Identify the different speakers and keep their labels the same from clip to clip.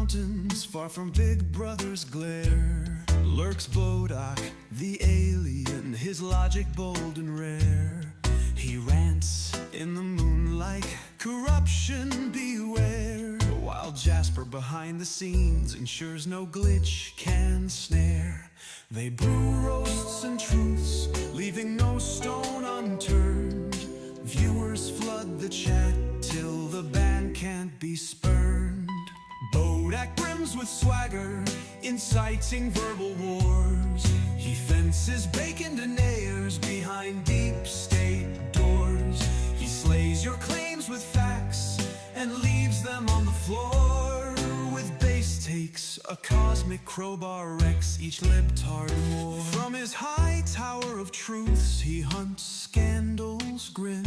Speaker 1: mountains, far from Big Brother's glare, lurks Bodach, the alien, his logic bold and rare. He rants in the moonlight, corruption beware, while Jasper behind the scenes ensures no glitch can snare. They brew roasts and truths, leaving no stone unturned. Viewers flood the chat till the ban can't be spurned. Bodach brims with swagger, inciting verbal wars. He fences bacon deniers behind deep state doors. He slays your claims with facts and leaves them on the floor. With bass takes, a cosmic crowbar wrecks each libtard more. From his high tower of truths, he hunts scandals grim.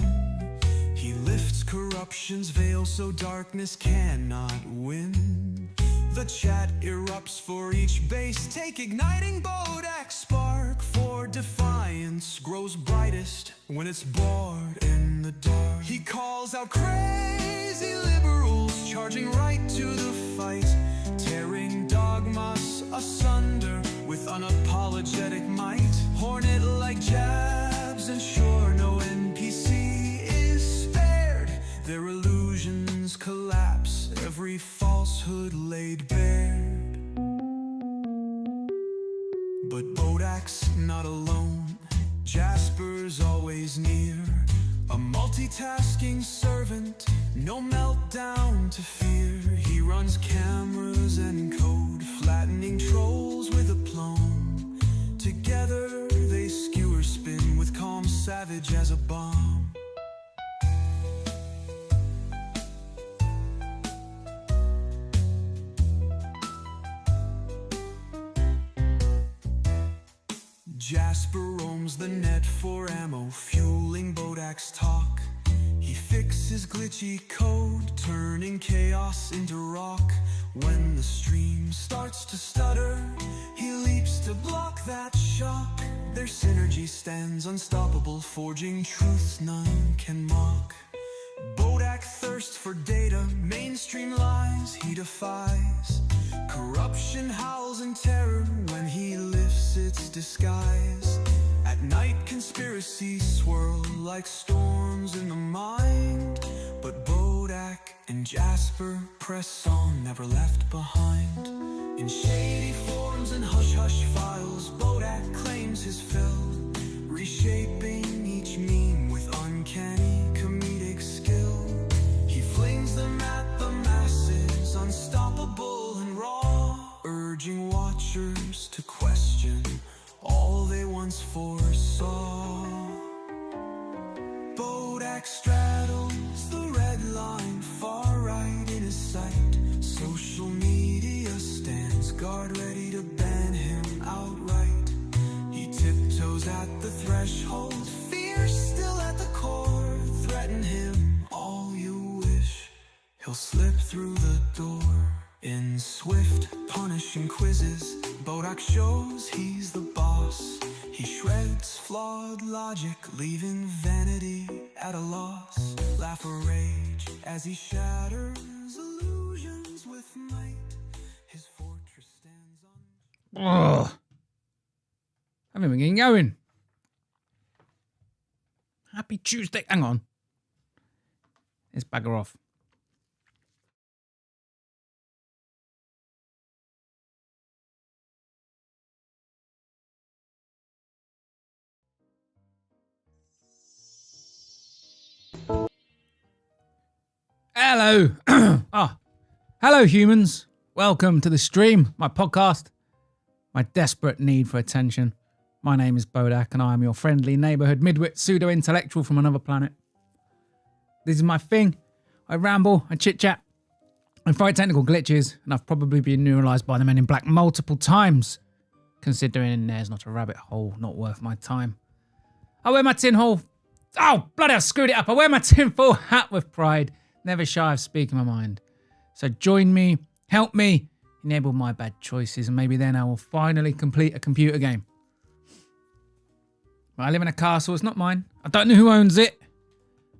Speaker 1: He lifts corruption's veil so darkness cannot win. The chat erupts for each base take, igniting Bodach's spark. For defiance grows brightest when it's bored in the dark. He calls out crazy liberals, charging right to the fight, tearing dogmas asunder with unapologetic might. Hornet like jabs, and sure no NPC is spared. Their illusions collapse, every falsehood laid bare. But Bodach's not alone, Jasper's always near. A multitasking servant, no meltdown to fear. He runs cameras and code, flattening trolls with aplomb. Together they skewer spin with calm savage as a bomb. Jasper roams the net for ammo, fueling Bodach's talk. He fixes glitchy code, turning chaos into rock. When the stream starts to stutter, he leaps to block that shock. Their synergy stands unstoppable, forging truths none can mock. Bodach thirsts for data, mainstream lies he defies. Corruption howls in terror when he lifts its disguise. At night conspiracies swirl like storms in the mind, but Bodach and Jasper press on, never left behind. In shady forms and hush-hush files, Bodach claims his fill, reshaping each meme with uncanny comedic skill. He flings them at the masses, unstoppable and raw, urging watchers to question all they once foresaw. Bodach straddles the red line, far right in his sight. Social media stands guard, ready to ban him outright. He tiptoes at the threshold, fear still at the core. Threaten him all you wish, he'll slip through the door. In swift, punishing quizzes, Bodach shows he's the boss. He shreds flawed logic, leaving vanity at a loss. Laugh or rage as he shatters illusions with might. His fortress stands on...
Speaker 2: Oh, haven't been getting going. Happy Tuesday. Hang on. Let's bugger off. Hello. Hello, humans. Welcome to the stream, my podcast, my desperate need for attention. My name is Bodach, and I am your friendly neighborhood midwit pseudo-intellectual from another planet. This is my thing. I ramble, I chit-chat, I fight technical glitches, and I've probably been neuralized by the Men in Black multiple times, considering there's not a rabbit hole not worth my time. I wear my tinfoil... Oh, bloody hell, screwed it up. I wear my tinfoil hat with pride, never shy of speaking my mind. So join me, help me, enable my bad choices, and maybe then I will finally complete a computer game. I live in a castle, it's not mine. I don't know who owns it.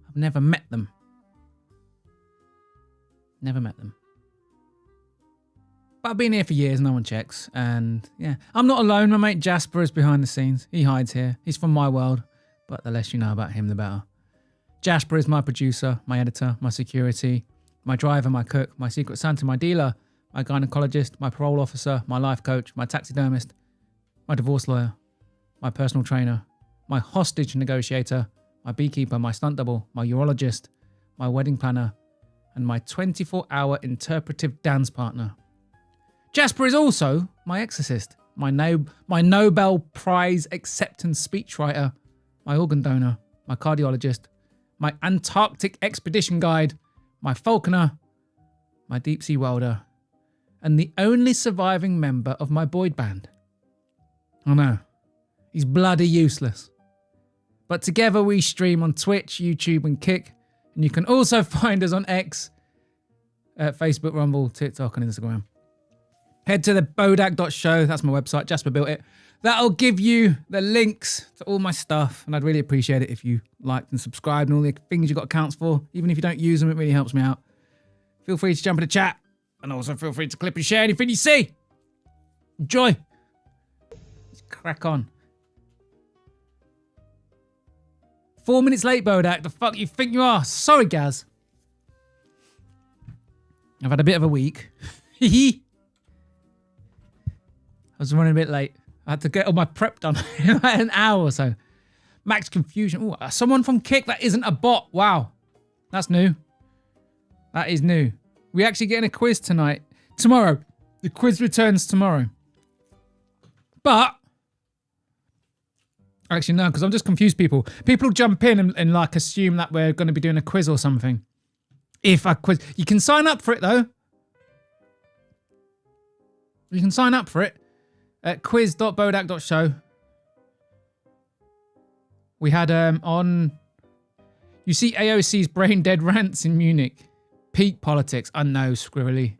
Speaker 2: I've never met them. Never met them. But I've been here for years, no one checks. And yeah, I'm not alone. My mate Jasper is behind the scenes. He hides here. He's from my world. But the less you know about him, the better. Jasper is my producer, my editor, my security, my driver, my cook, my secret Santa, my dealer, my gynecologist, my parole officer, my life coach, my taxidermist, my divorce lawyer, my personal trainer, my hostage negotiator, my beekeeper, my stunt double, my urologist, my wedding planner, and my 24-hour interpretive dance partner. Jasper is also my exorcist, my Nobel Prize acceptance speechwriter, my organ donor, my cardiologist, my Antarctic expedition guide, my falconer, my deep sea welder, and the only surviving member of my boy band. I know, he's bloody useless. But together we stream on Twitch, YouTube, and Kick, and you can also find us on X, Facebook, Rumble, TikTok, and Instagram. Head to the Bodach.show, that's my website, Jasper built it. That'll give you the links to all my stuff, and I'd really appreciate it if you liked and subscribed and all the things you got accounts for. Even if you don't use them, it really helps me out. Feel free to jump in the chat, and also feel free to clip and share anything you see. Enjoy. Let's crack on. 4 minutes late, Bodach. The fuck you think you are? Sorry, Gaz. I've had a bit of a week. I was running a bit late. I had to get all my prep done in like an hour or so. Max confusion. Ooh, someone from Kick that isn't a bot. Wow. That's new. That is new. We're actually getting a quiz tonight. Tomorrow. The quiz returns tomorrow. But actually, no, because I've just confused people. People jump in and like assume that we're going to be doing a quiz or something. If I quiz, you can sign up for it though. You can sign up for it at quiz.bodach.show. We had on. You see AOC's brain dead rants in Munich. Peak politics. I know, squirrely.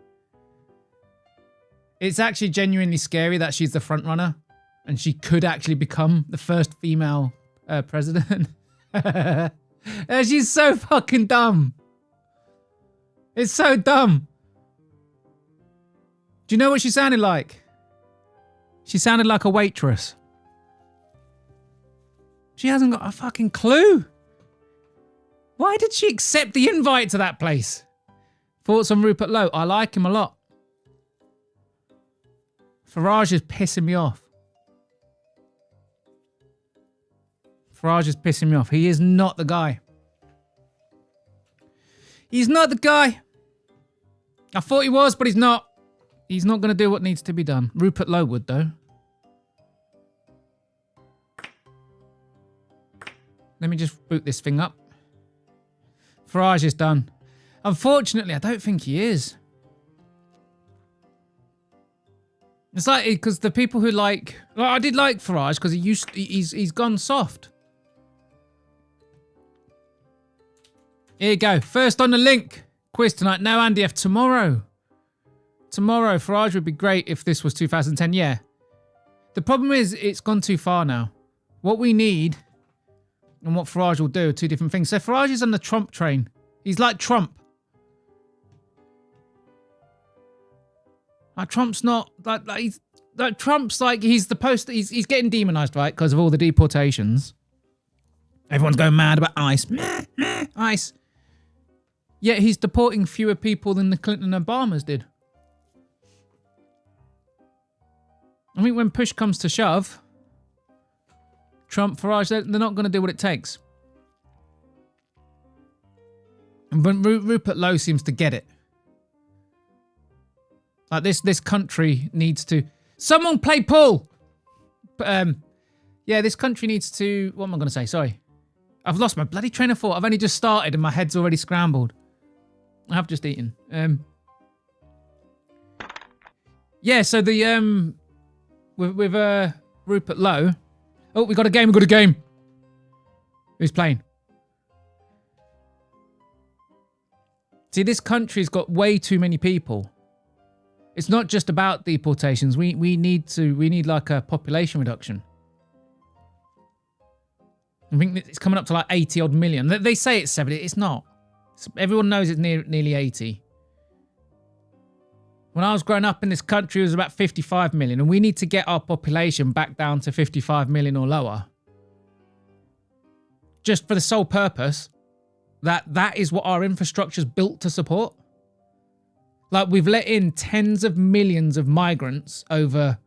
Speaker 2: It's actually genuinely scary that she's the front runner. And she could actually become the first female president. She's so fucking dumb. It's so dumb. Do you know what she sounded like? She sounded like a waitress. She hasn't got a fucking clue. Why did she accept the invite to that place? Thoughts on Rupert Lowe? I like him a lot. Farage is pissing me off. Farage is pissing me off. He is not the guy. He's not the guy. I thought he was, but he's not. He's not going to do what needs to be done. Rupert Lowe would, though. Let me just boot this thing up. Farage is done. Unfortunately, I don't think he is. It's like, because the people who like I did like Farage because he's gone soft. Here you go. First on the link. Quiz tonight. No, Andy F. Tomorrow. Tomorrow. Farage would be great if this was 2010. Yeah. The problem is it's gone too far now. What we need and what Farage will do are two different things. So Farage is on the Trump train. He's like Trump. Like Trump's not Trump's like he's the poster. He's getting demonized, right? Because of all the deportations. Everyone's going mad about ICE. ICE. Yet he's deporting fewer people than the Clinton and Obamas did. I think when push comes to shove, Trump, Farage, they're not going to do what it takes. But Rupert Lowe seems to get it. Like this country needs to. Someone play Paul. Yeah, this country needs to. What am I going to say? Sorry, I've lost my bloody train of thought. I've only just started and my head's already scrambled. I have just eaten. Yeah. So the with Rupert Lowe. Oh, we got a game. We got a game. Who's playing? See, this country's got way too many people. It's not just about deportations. We need like a population reduction. I think it's coming up to like 80 odd million. They say it's 70. It's not. Everyone knows it's nearly 80. When I was growing up in this country, it was about 55 million, and we need to get our population back down to 55 million or lower. Just for the sole purpose that that is what our infrastructure is built to support. Like, we've let in tens of millions of migrants over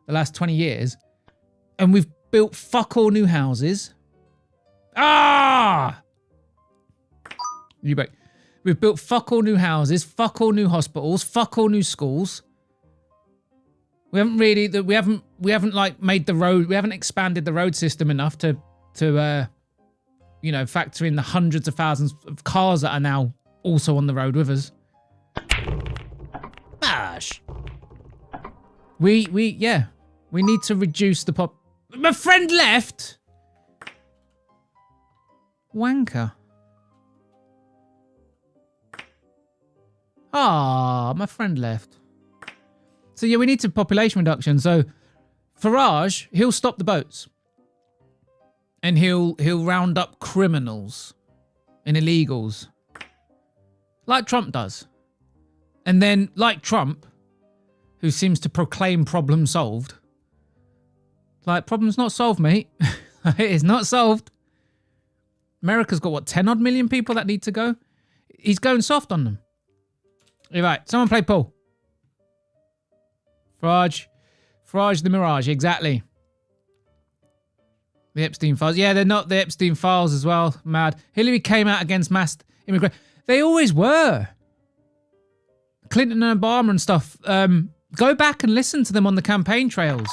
Speaker 2: the last 20 years, and we've built fuck all new houses. Ah! You break. We've built fuck all new houses, fuck all new hospitals, fuck all new schools. We haven't really, we haven't like made the road, we haven't expanded the road system enough to you know, factor in the hundreds of thousands of cars that are now also on the road with us. Bash. We need to reduce the pop. My friend left. Wanker. Ah, my friend left. So yeah, we need some population reduction. So Farage, he'll stop the boats. And he'll round up criminals and illegals. Like Trump does. And then, like Trump, who seems to proclaim problem solved. Like, problem's not solved, mate. It is not solved. America's got, what, 10 odd million people that need to go? He's going soft on them. You're right. Someone play pool. Farage the Mirage, exactly. The Epstein files. Yeah, they're not the Epstein files as well. Mad. Hillary came out against mass immigration. They always were. Clinton and Obama and stuff. Go back and listen to them on the campaign trails.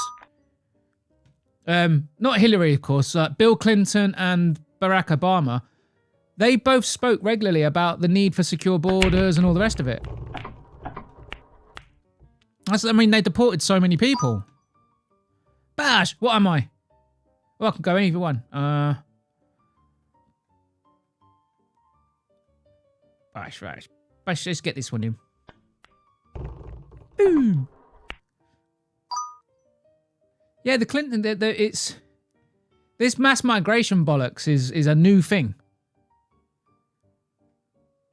Speaker 2: Not Hillary, of course. Bill Clinton and Barack Obama. They both spoke regularly about the need for secure borders and all the rest of it. I mean, they deported so many people. Bash, what am I? Well, I can go either one. Bash. Let's get this one in. Boom. Yeah, the Clinton, it's... This mass migration bollocks is a new thing.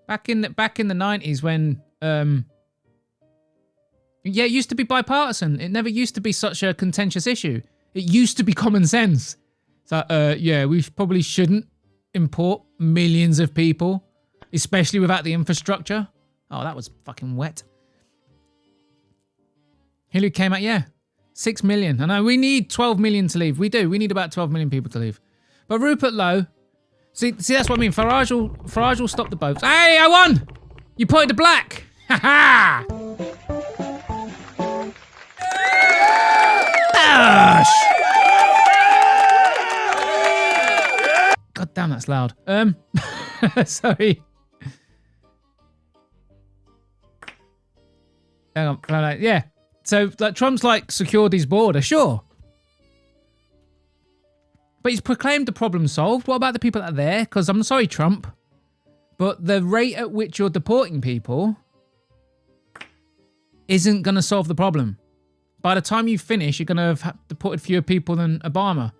Speaker 2: Back in the 90s when... Yeah, it used to be bipartisan. It never used to be such a contentious issue. It used to be common sense. So, yeah, we probably shouldn't import millions of people, especially without the infrastructure. Oh, that was fucking wet. Hillary came out, yeah, 6 million. I know we need 12 million to leave. We do. We need about 12 million people to leave. But Rupert Lowe, see, that's what I mean. Farage will stop the boats. Hey, I won! You pointed to black. Ha ha! God damn, that's loud. Sorry. Hang on. Yeah. So, like, Trump's like secured his border, sure. But he's proclaimed the problem solved. What about the people that are there? Because I'm sorry, Trump, but the rate at which you're deporting people isn't going to solve the problem. By the time you finish, you're going to have deported fewer people than Obama.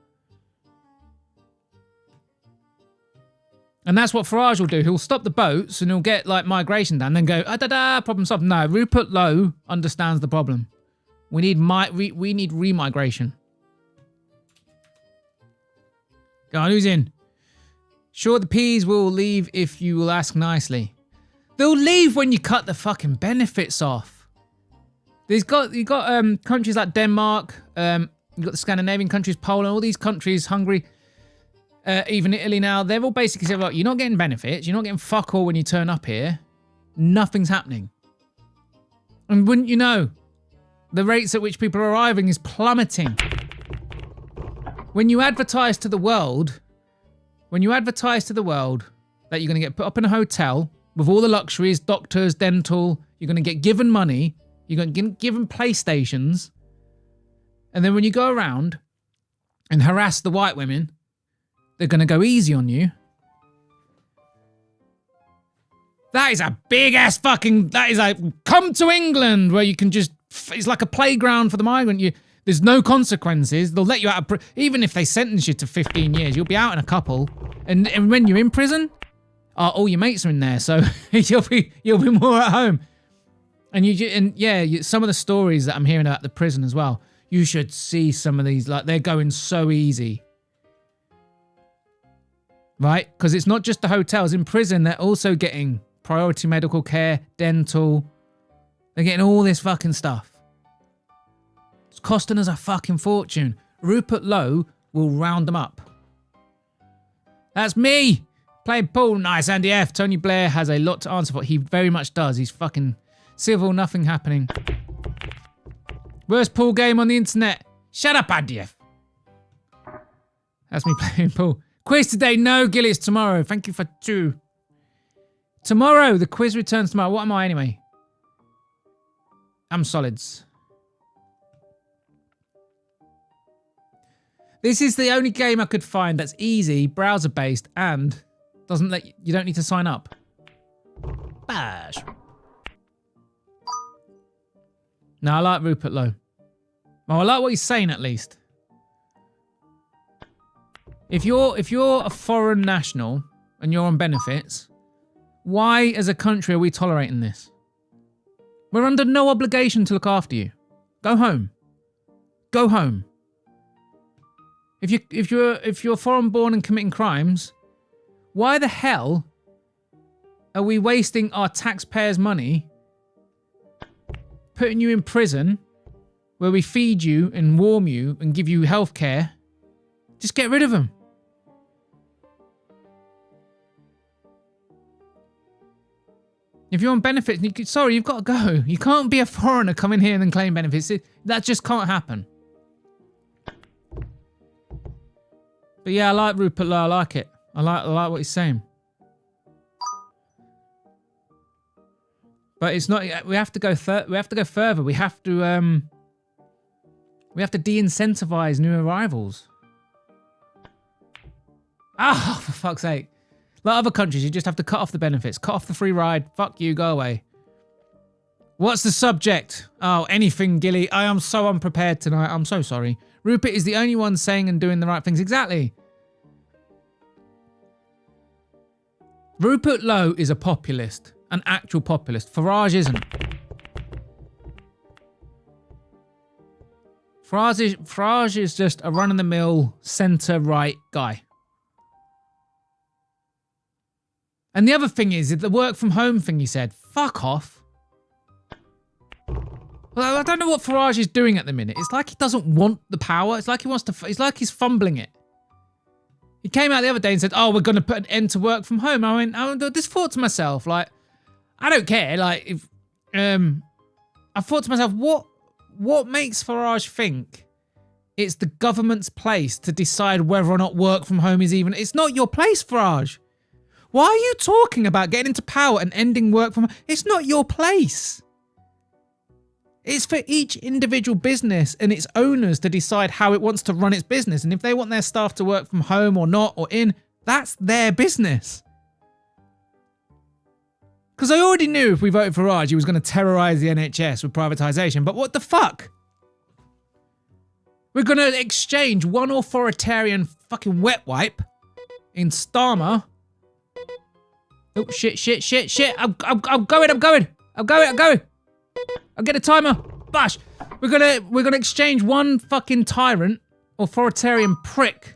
Speaker 2: And that's what Farage will do. He'll stop the boats and he'll get like migration down, then go, problem solved. No, Rupert Lowe understands the problem. We need remigration. Go on, who's in? Sure, the P's will leave if you will ask nicely. They'll leave when you cut the fucking benefits off. You've got countries like Denmark, you've got the Scandinavian countries, Poland, all these countries, Hungary, even Italy now, they've all basically said, look, you're not getting benefits, you're not getting fuck all when you turn up here, nothing's happening. And wouldn't you know, the rates at which people are arriving is plummeting. When you advertise to the world that you're going to get put up in a hotel with all the luxuries, doctors, dental, you're going to get given money, you're going to get given PlayStations, and then when you go around and harass the white women, they're going to go easy on you. That is a big ass fucking, that is like, come to England where you can just, it's like a playground for the migrant. There's no consequences. They'll let you out of even if they sentence you to 15 years, you'll be out in a couple. And when you're in prison, all your mates are in there, so you'll be more at home. Some of the stories that I'm hearing about the prison as well. You should see some of these. Like, they're going so easy. Right? Because it's not just the hotels. In prison, they're also getting priority medical care, dental. They're getting all this fucking stuff. It's costing us a fucking fortune. Rupert Lowe will round them up. That's me! Playing pool. Nice, Andy F. Tony Blair has a lot to answer for. He very much does. He's fucking civil, nothing happening. Worst pool game on the internet. Shut up, Andy F. That's me playing pool. Quiz today. No, Gilly, it's tomorrow. Thank you for 2. Tomorrow. The quiz returns tomorrow. What am I anyway? I'm solids. This is the only game I could find that's easy, browser-based, and doesn't let you don't need to sign up. Bash. No, I like Rupert Lowe. Oh, I like what he's saying at least. If you're a foreign national and you're on benefits, why as a country are we tolerating this? We're under no obligation to look after you. Go home. Go home. If you're foreign born and committing crimes, why the hell are we wasting our taxpayers' money putting you in prison where we feed you and warm you and give you health care? Just get rid of them. If you're on benefits, you've got to go. You can't be a foreigner, come in here and then claim benefits. That just can't happen. But yeah, I like Rupert Lowe. I like it. I like what he's saying. But it's not. We have to go. We have to go further. We have to de-incentivize new arrivals. Ah, for fuck's sake! Like other countries, you just have to cut off the benefits, cut off the free ride. Fuck you, go away. What's the subject? Oh, anything, Gilly. I am so unprepared tonight. I'm so sorry. Rupert is the only one saying and doing the right things. Exactly. Rupert Lowe is a populist, an actual populist. Farage isn't. Farage is just a run-of-the-mill centre-right guy. And the other thing is the work from home thing he said. Fuck off. Well, I don't know what Farage is doing at the minute. It's like he doesn't want the power. It's like he wants to. It's like he's fumbling it. He came out the other day and said, "Oh, we're going to put an end to work from home." I just thought to myself, like, I don't care. Like, if I thought to myself, what makes Farage think it's the government's place to decide whether or not work from home is even? It's not your place, Farage. Why are you talking about getting into power and ending work from home? It's not your place. It's for each individual business and its owners to decide how it wants to run its business. And if they want their staff to work from home or not or in, that's their business. Because I already knew if we voted for Raj, he was going to terrorise the NHS with privatisation. But what the fuck? We're going to exchange one authoritarian fucking wet wipe in Starmer. Oh, shit. I'm going. I'll get a timer. Bash. We're gonna exchange one fucking tyrant, authoritarian prick,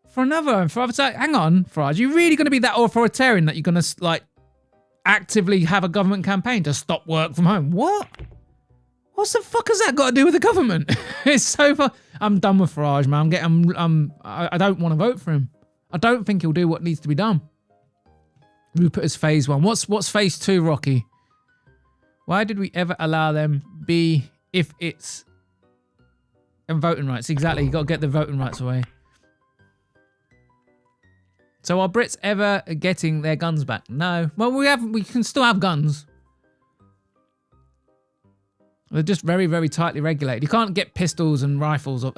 Speaker 2: for another. Hang on, Farage. You really gonna be that authoritarian that you're gonna like actively have a government campaign to stop work from home? What? What the fuck has that got to do with the government? It's so far. I'm done with Farage, man. I don't want to vote for him. I don't think he'll do what needs to be done. Rupert is phase 1. What's phase 2, Rocky? Why did we ever allow them be if it's... And voting rights, exactly. You got to get the voting rights away. So are Brits ever getting their guns back? No. Well, we can still have guns. They're just very, very tightly regulated. You can't get pistols and rifles or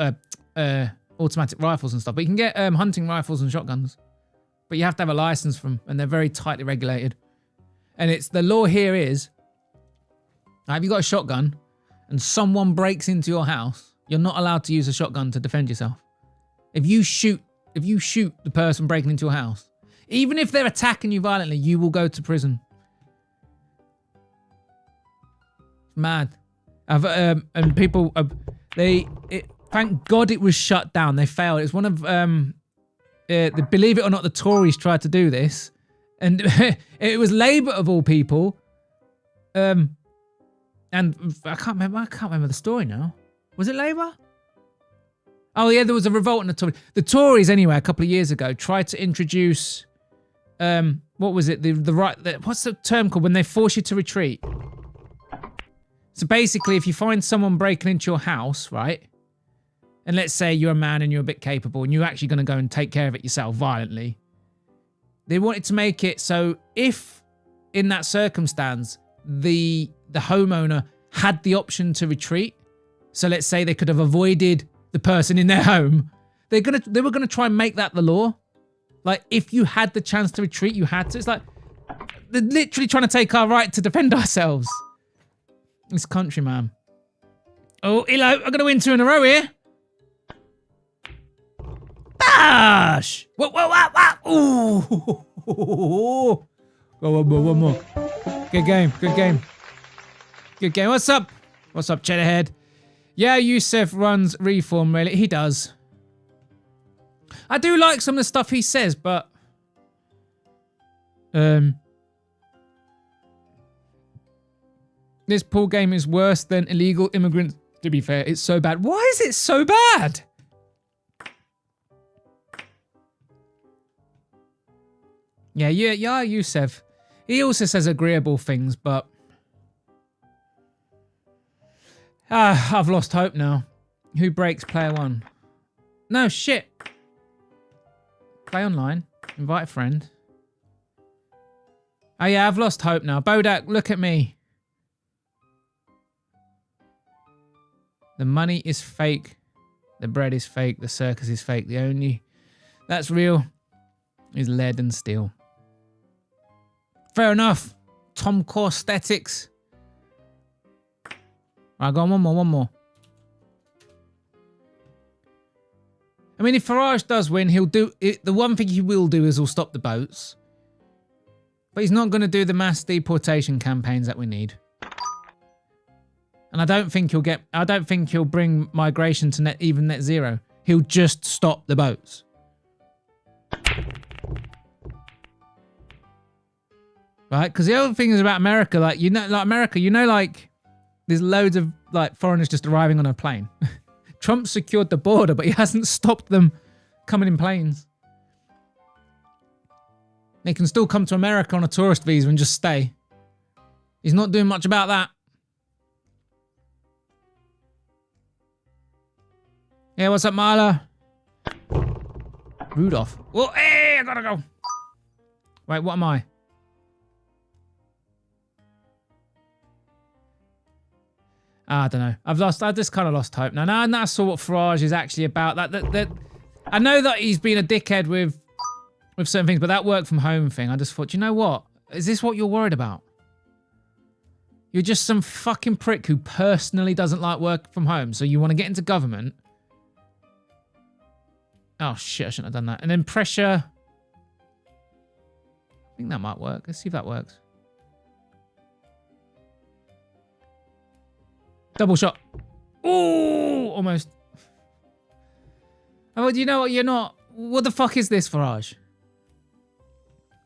Speaker 2: automatic rifles and stuff, but you can get hunting rifles and shotguns. But you have to have a license for them, and they're very tightly regulated. And it's the law here is, if you've got a shotgun and someone breaks into your house, you're not allowed to use a shotgun to defend yourself. If you shoot the person breaking into your house, even if they're attacking you violently, you will go to prison. It's mad. And people, thank God it was shut down. They failed. It's one of, believe it or not, the Tories tried to do this. And it was Labour of all people. And I can't remember the story now. Was it Labour? Oh yeah, there was a revolt in the Tories. The Tories, anyway, a couple of years ago, tried to introduce, what was it? What's the term called when they force you to retreat? So basically, if you find someone breaking into your house, right? And let's say you're a man and you're a bit capable and you're actually going to go and take care of it yourself violently. They wanted to make it so if, in that circumstance, the homeowner had the option to retreat, so let's say they could have avoided the person in their home, they were gonna try and make that the law. Like, if you had the chance to retreat, you had to. It's like, they're literally trying to take our right to defend ourselves. This country, man. Oh, hello, I'm gonna win 2 in a row here. Bash! Whoa, whoa, whoa, whoa! Ooh! Go, one more. Good game, good game. Good game. What's up? What's up, Cheddarhead? Yeah, Youssef runs Reform, really. He does. I do like some of the stuff he says, but... This pool game is worse than illegal immigrants, to be fair. It's so bad. Why is it so bad? Yeah, Youssef. He also says agreeable things, but... I've lost hope now. Who breaks player 1? No, shit. Play online. Invite a friend. Oh yeah, I've lost hope now. Bodach, look at me. The money is fake. The bread is fake. The circus is fake. The only that's real is lead and steel. Fair enough. Tom Core aesthetics. Right, go on, one more. I mean, if Farage does win, he'll do it. The one thing he will do is he'll stop the boats. But he's not going to do the mass deportation campaigns that we need. And I don't think he'll bring migration to net zero. He'll just stop the boats. Right? Because the other thing is about America, like there's loads of like foreigners just arriving on a plane. Trump secured the border, but he hasn't stopped them coming in planes. They can still come to America on a tourist visa and just stay. He's not doing much about that. Yeah, what's up, Marla? Rudolph. Oh, hey, I gotta go. Wait, what am I? I don't know. I just kind of lost hope. Now I saw what Farage is actually about. That I know that he's been a dickhead with certain things, but that work from home thing, I just thought, you know what? Is this what you're worried about? You're just some fucking prick who personally doesn't like work from home, so you want to get into government. Oh shit, I shouldn't have done that. And then pressure. I think that might work. Let's see if that works. Double shot. Ooh, almost. Oh, do you know what? You're not. What the fuck is this, Farage?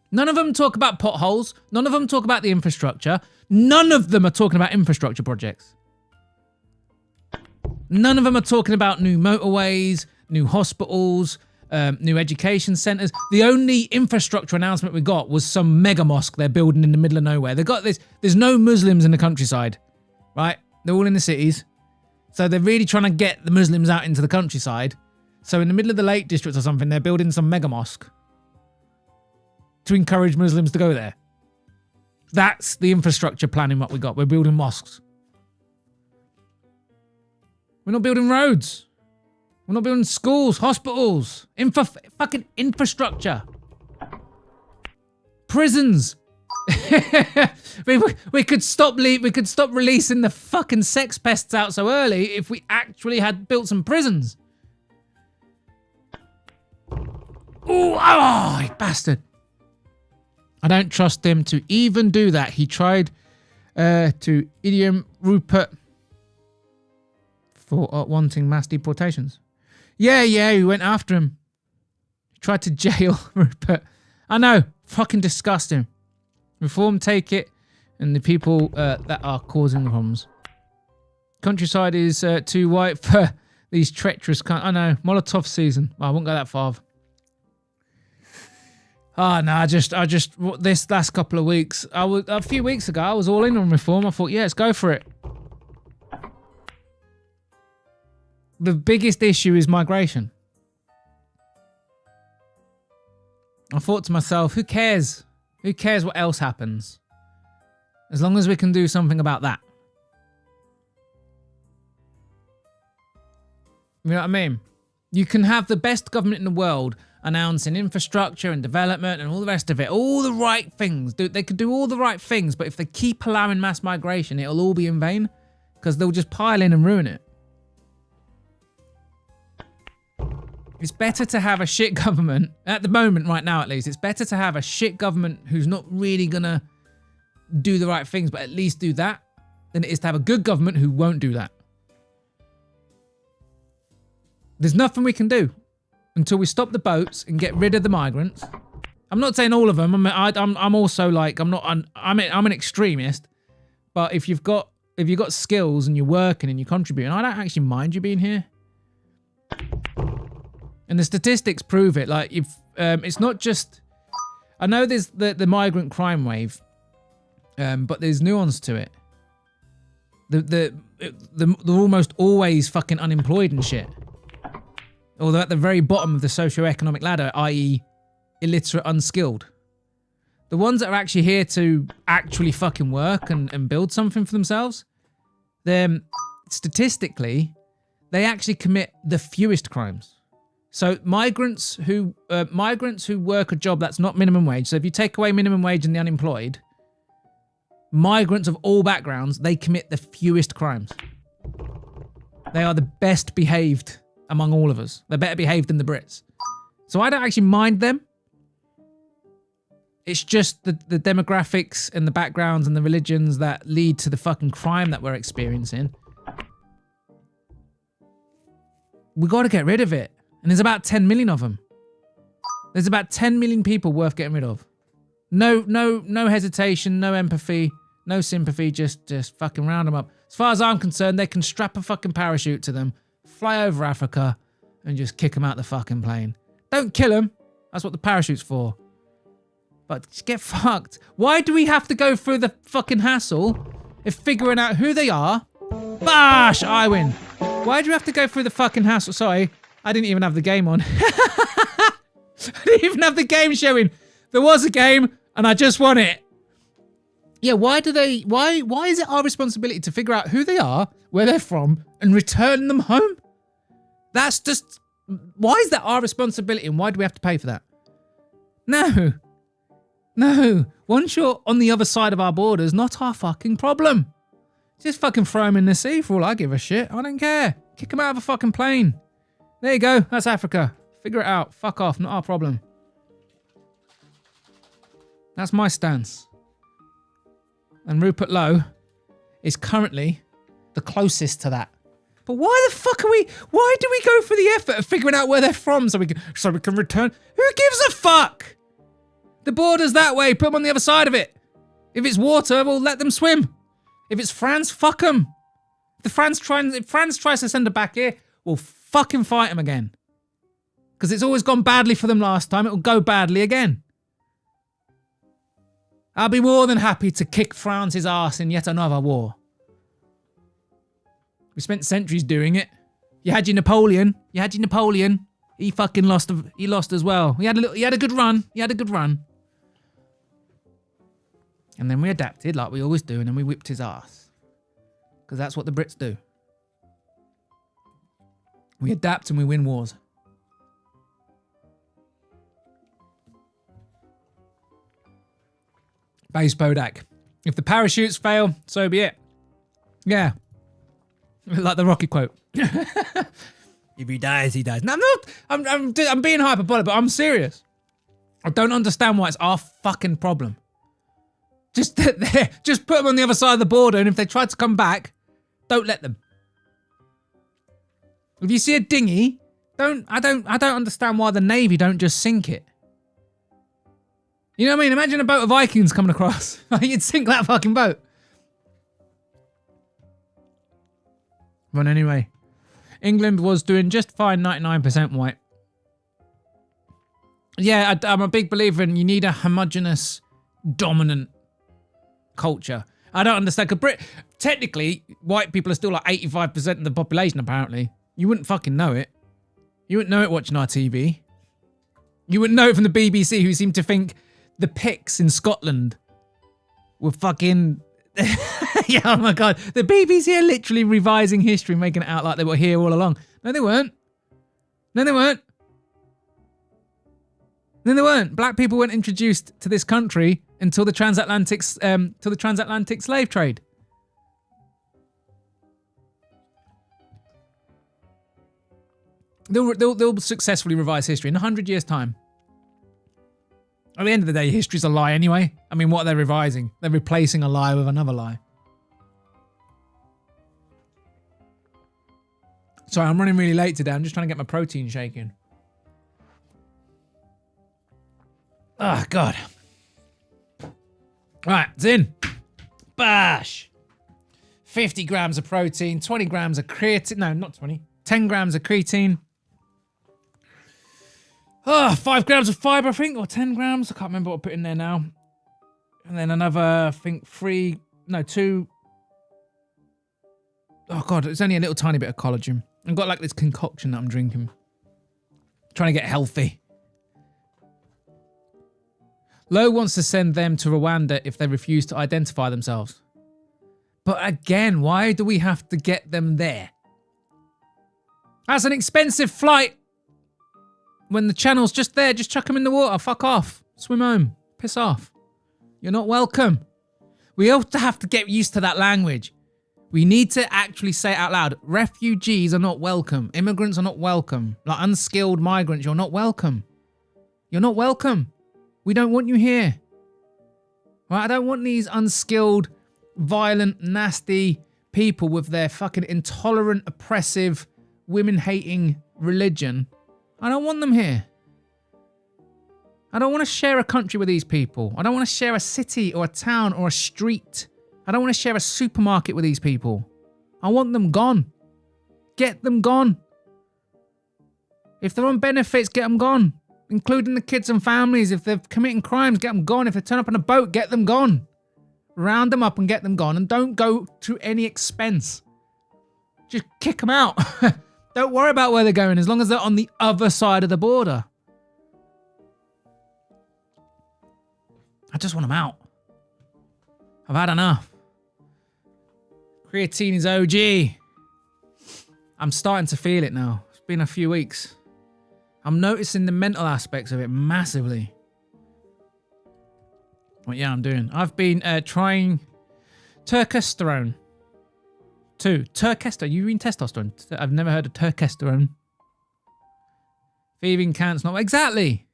Speaker 2: None of them talk about potholes. None of them talk about the infrastructure. None of them are talking about infrastructure projects. None of them are talking about new motorways, new hospitals, new education centres. The only infrastructure announcement we got was some mega mosque they're building in the middle of nowhere. They got this. There's no Muslims in the countryside, right? They're all in the cities. So they're really trying to get the Muslims out into the countryside. So in the middle of the Lake District or something, they're building some mega mosque to encourage Muslims to go there. That's the infrastructure planning what we got. We're building mosques. We're not building roads. We're not building schools, hospitals, fucking infrastructure. Prisons. we could stop releasing the fucking sex pests out so early if we actually had built some prisons. Ooh, oh, you bastard. I don't trust him to even do that. He tried to idiom Rupert for wanting mass deportations. Yeah, we went after him. He tried to jail Rupert. I know, fucking disgusting. Reform, take it, and the people that are causing the problems. Countryside is too white for these treacherous. I know, Molotov season. Well, I won't go that far. Oh no, I just this last couple of weeks. A few weeks ago, I was all in on reform. I thought, yeah, let's go for it. The biggest issue is migration. I thought to myself, who cares? Who cares what else happens? As long as we can do something about that. You know what I mean? You can have the best government in the world announcing infrastructure and development and all the rest of it. All the right things. They could do all the right things, but if they keep allowing mass migration, it'll all be in vain because they'll just pile in and ruin it. It's better to have a shit government, at the moment, right now at least, it's better to have a shit government who's not really gonna do the right things, but at least do that, than it is to have a good government who won't do that. There's nothing we can do until we stop the boats and get rid of the migrants. I'm not saying all of them. I'm also like, I'm an extremist, but if you've got skills and you're working and you're contributing, I don't actually mind you being here. And the statistics prove it. Like, if it's not just, I know there's the migrant crime wave, but there's nuance to it. They're almost always fucking unemployed and shit. Or they're at the very bottom of the socio-economic ladder, i.e. illiterate, unskilled. The ones that are actually here to actually fucking work and build something for themselves, then statistically, they actually commit the fewest crimes. So migrants who work a job that's not minimum wage, so if you take away minimum wage and the unemployed, migrants of all backgrounds, they commit the fewest crimes. They are the best behaved among all of us. They're better behaved than the Brits. So I don't actually mind them. It's just the demographics and the backgrounds and the religions that lead to the fucking crime that we're experiencing. We got to get rid of it. And there's about 10 million of them. There's about 10 million people worth getting rid of. No hesitation, no empathy, no sympathy, just fucking round them up. As far as I'm concerned, they can strap a fucking parachute to them, fly over Africa, and just kick them out the fucking plane. Don't kill them. That's what the parachute's for. But just get fucked. Why do we have to go through the fucking hassle of figuring out who they are? Bash! I win. Why do you have to go through the fucking hassle? Sorry, I didn't even have the game on. I didn't even have the game showing. There was a game, and I just won it. Yeah, why is it our responsibility to figure out who they are, where they're from, and return them home? That's just... Why is that our responsibility, and why do we have to pay for that? No. Once you're on the other side of our borders, not our fucking problem. Just fucking throw them in the sea for all I give a shit. I don't care. Kick them out of a fucking plane. There you go. That's Africa. Figure it out. Fuck off. Not our problem. That's my stance. And Rupert Lowe is currently the closest to that. But why the fuck are we... Why do we go for the effort of figuring out where they're from so we can return? Who gives a fuck? The border's that way. Put them on the other side of it. If it's water, we'll let them swim. If it's France, fuck them. If France tries to send them back here, we'll fucking fight them again. Because it's always gone badly for them last time. It'll go badly again. I'll be more than happy to kick France's ass in yet another war. We spent centuries doing it. You had your Napoleon. He fucking lost. He lost as well. He had a good run. And then we adapted like we always do, and then we whipped his ass. Because that's what the Brits do. We adapt and we win wars. Base Bodach. If the parachutes fail, so be it. Yeah. Like the Rocky quote. If he dies, he dies. No, I'm not. I'm being hyperbolic, but I'm serious. I don't understand why it's our fucking problem. Just put them on the other side of the border, and if they try to come back, don't let them. If you see a dinghy, I don't understand why the Navy don't just sink it. You know what I mean? Imagine a boat of Vikings coming across. You'd sink that fucking boat. But anyway, England was doing just fine, 99% white. Yeah, I'm a big believer in you need a homogenous, dominant culture. I don't understand, because technically, white people are still like 85% of the population, apparently. You wouldn't fucking know it. You wouldn't know it watching our TV. You wouldn't know it from the BBC, who seem to think the Picts in Scotland were fucking... Yeah, oh my God. The BBC are literally revising history, making it out like they were here all along. No, they weren't. No, they weren't. No, they weren't. Black people weren't introduced to this country until the transatlantic slave trade. They'll successfully revise history in 100 years' time. At the end of the day, history's a lie anyway. I mean, what are they revising? They're replacing a lie with another lie. Sorry, I'm running really late today. I'm just trying to get my protein shaking. Oh, God. Right, it's in. Bash. 50 grams of protein, 20 grams of creatine. No, not 20. 10 grams of creatine. 5 grams of fiber, I think, or 10 grams. I can't remember what I put in there now. And then another, I think, 2. Oh, God, it's only a little tiny bit of collagen. I've got like this concoction that I'm drinking. Trying to get healthy. Lowe wants to send them to Rwanda if they refuse to identify themselves. But again, why do we have to get them there? That's an expensive flight. When the channel's just there, just chuck them in the water. Fuck off. Swim home. Piss off. You're not welcome. We also have to get used to that language. We need to actually say it out loud. Refugees are not welcome. Immigrants are not welcome. Like unskilled migrants, you're not welcome. You're not welcome. We don't want you here. Right? I don't want these unskilled, violent, nasty people with their fucking intolerant, oppressive, women-hating religion. I don't want them here. I don't want to share a country with these people. I don't want to share a city or a town or a street. I don't want to share a supermarket with these people. I want them gone. Get them gone. If they're on benefits, get them gone. Including the kids and families. If they're committing crimes, get them gone. If they turn up on a boat, get them gone. Round them up and get them gone. And don't go to any expense. Just kick them out. Don't worry about where they're going as long as they're on the other side of the border. I just want them out. I've had enough. Creatine is OG. I'm starting to feel it now. It's been a few weeks. I'm noticing the mental aspects of it massively. Well, yeah, I'm doing. I've been trying testosterone. Testosterone. You mean testosterone? I've never heard of testosterone. Thieving cancer. Not exactly.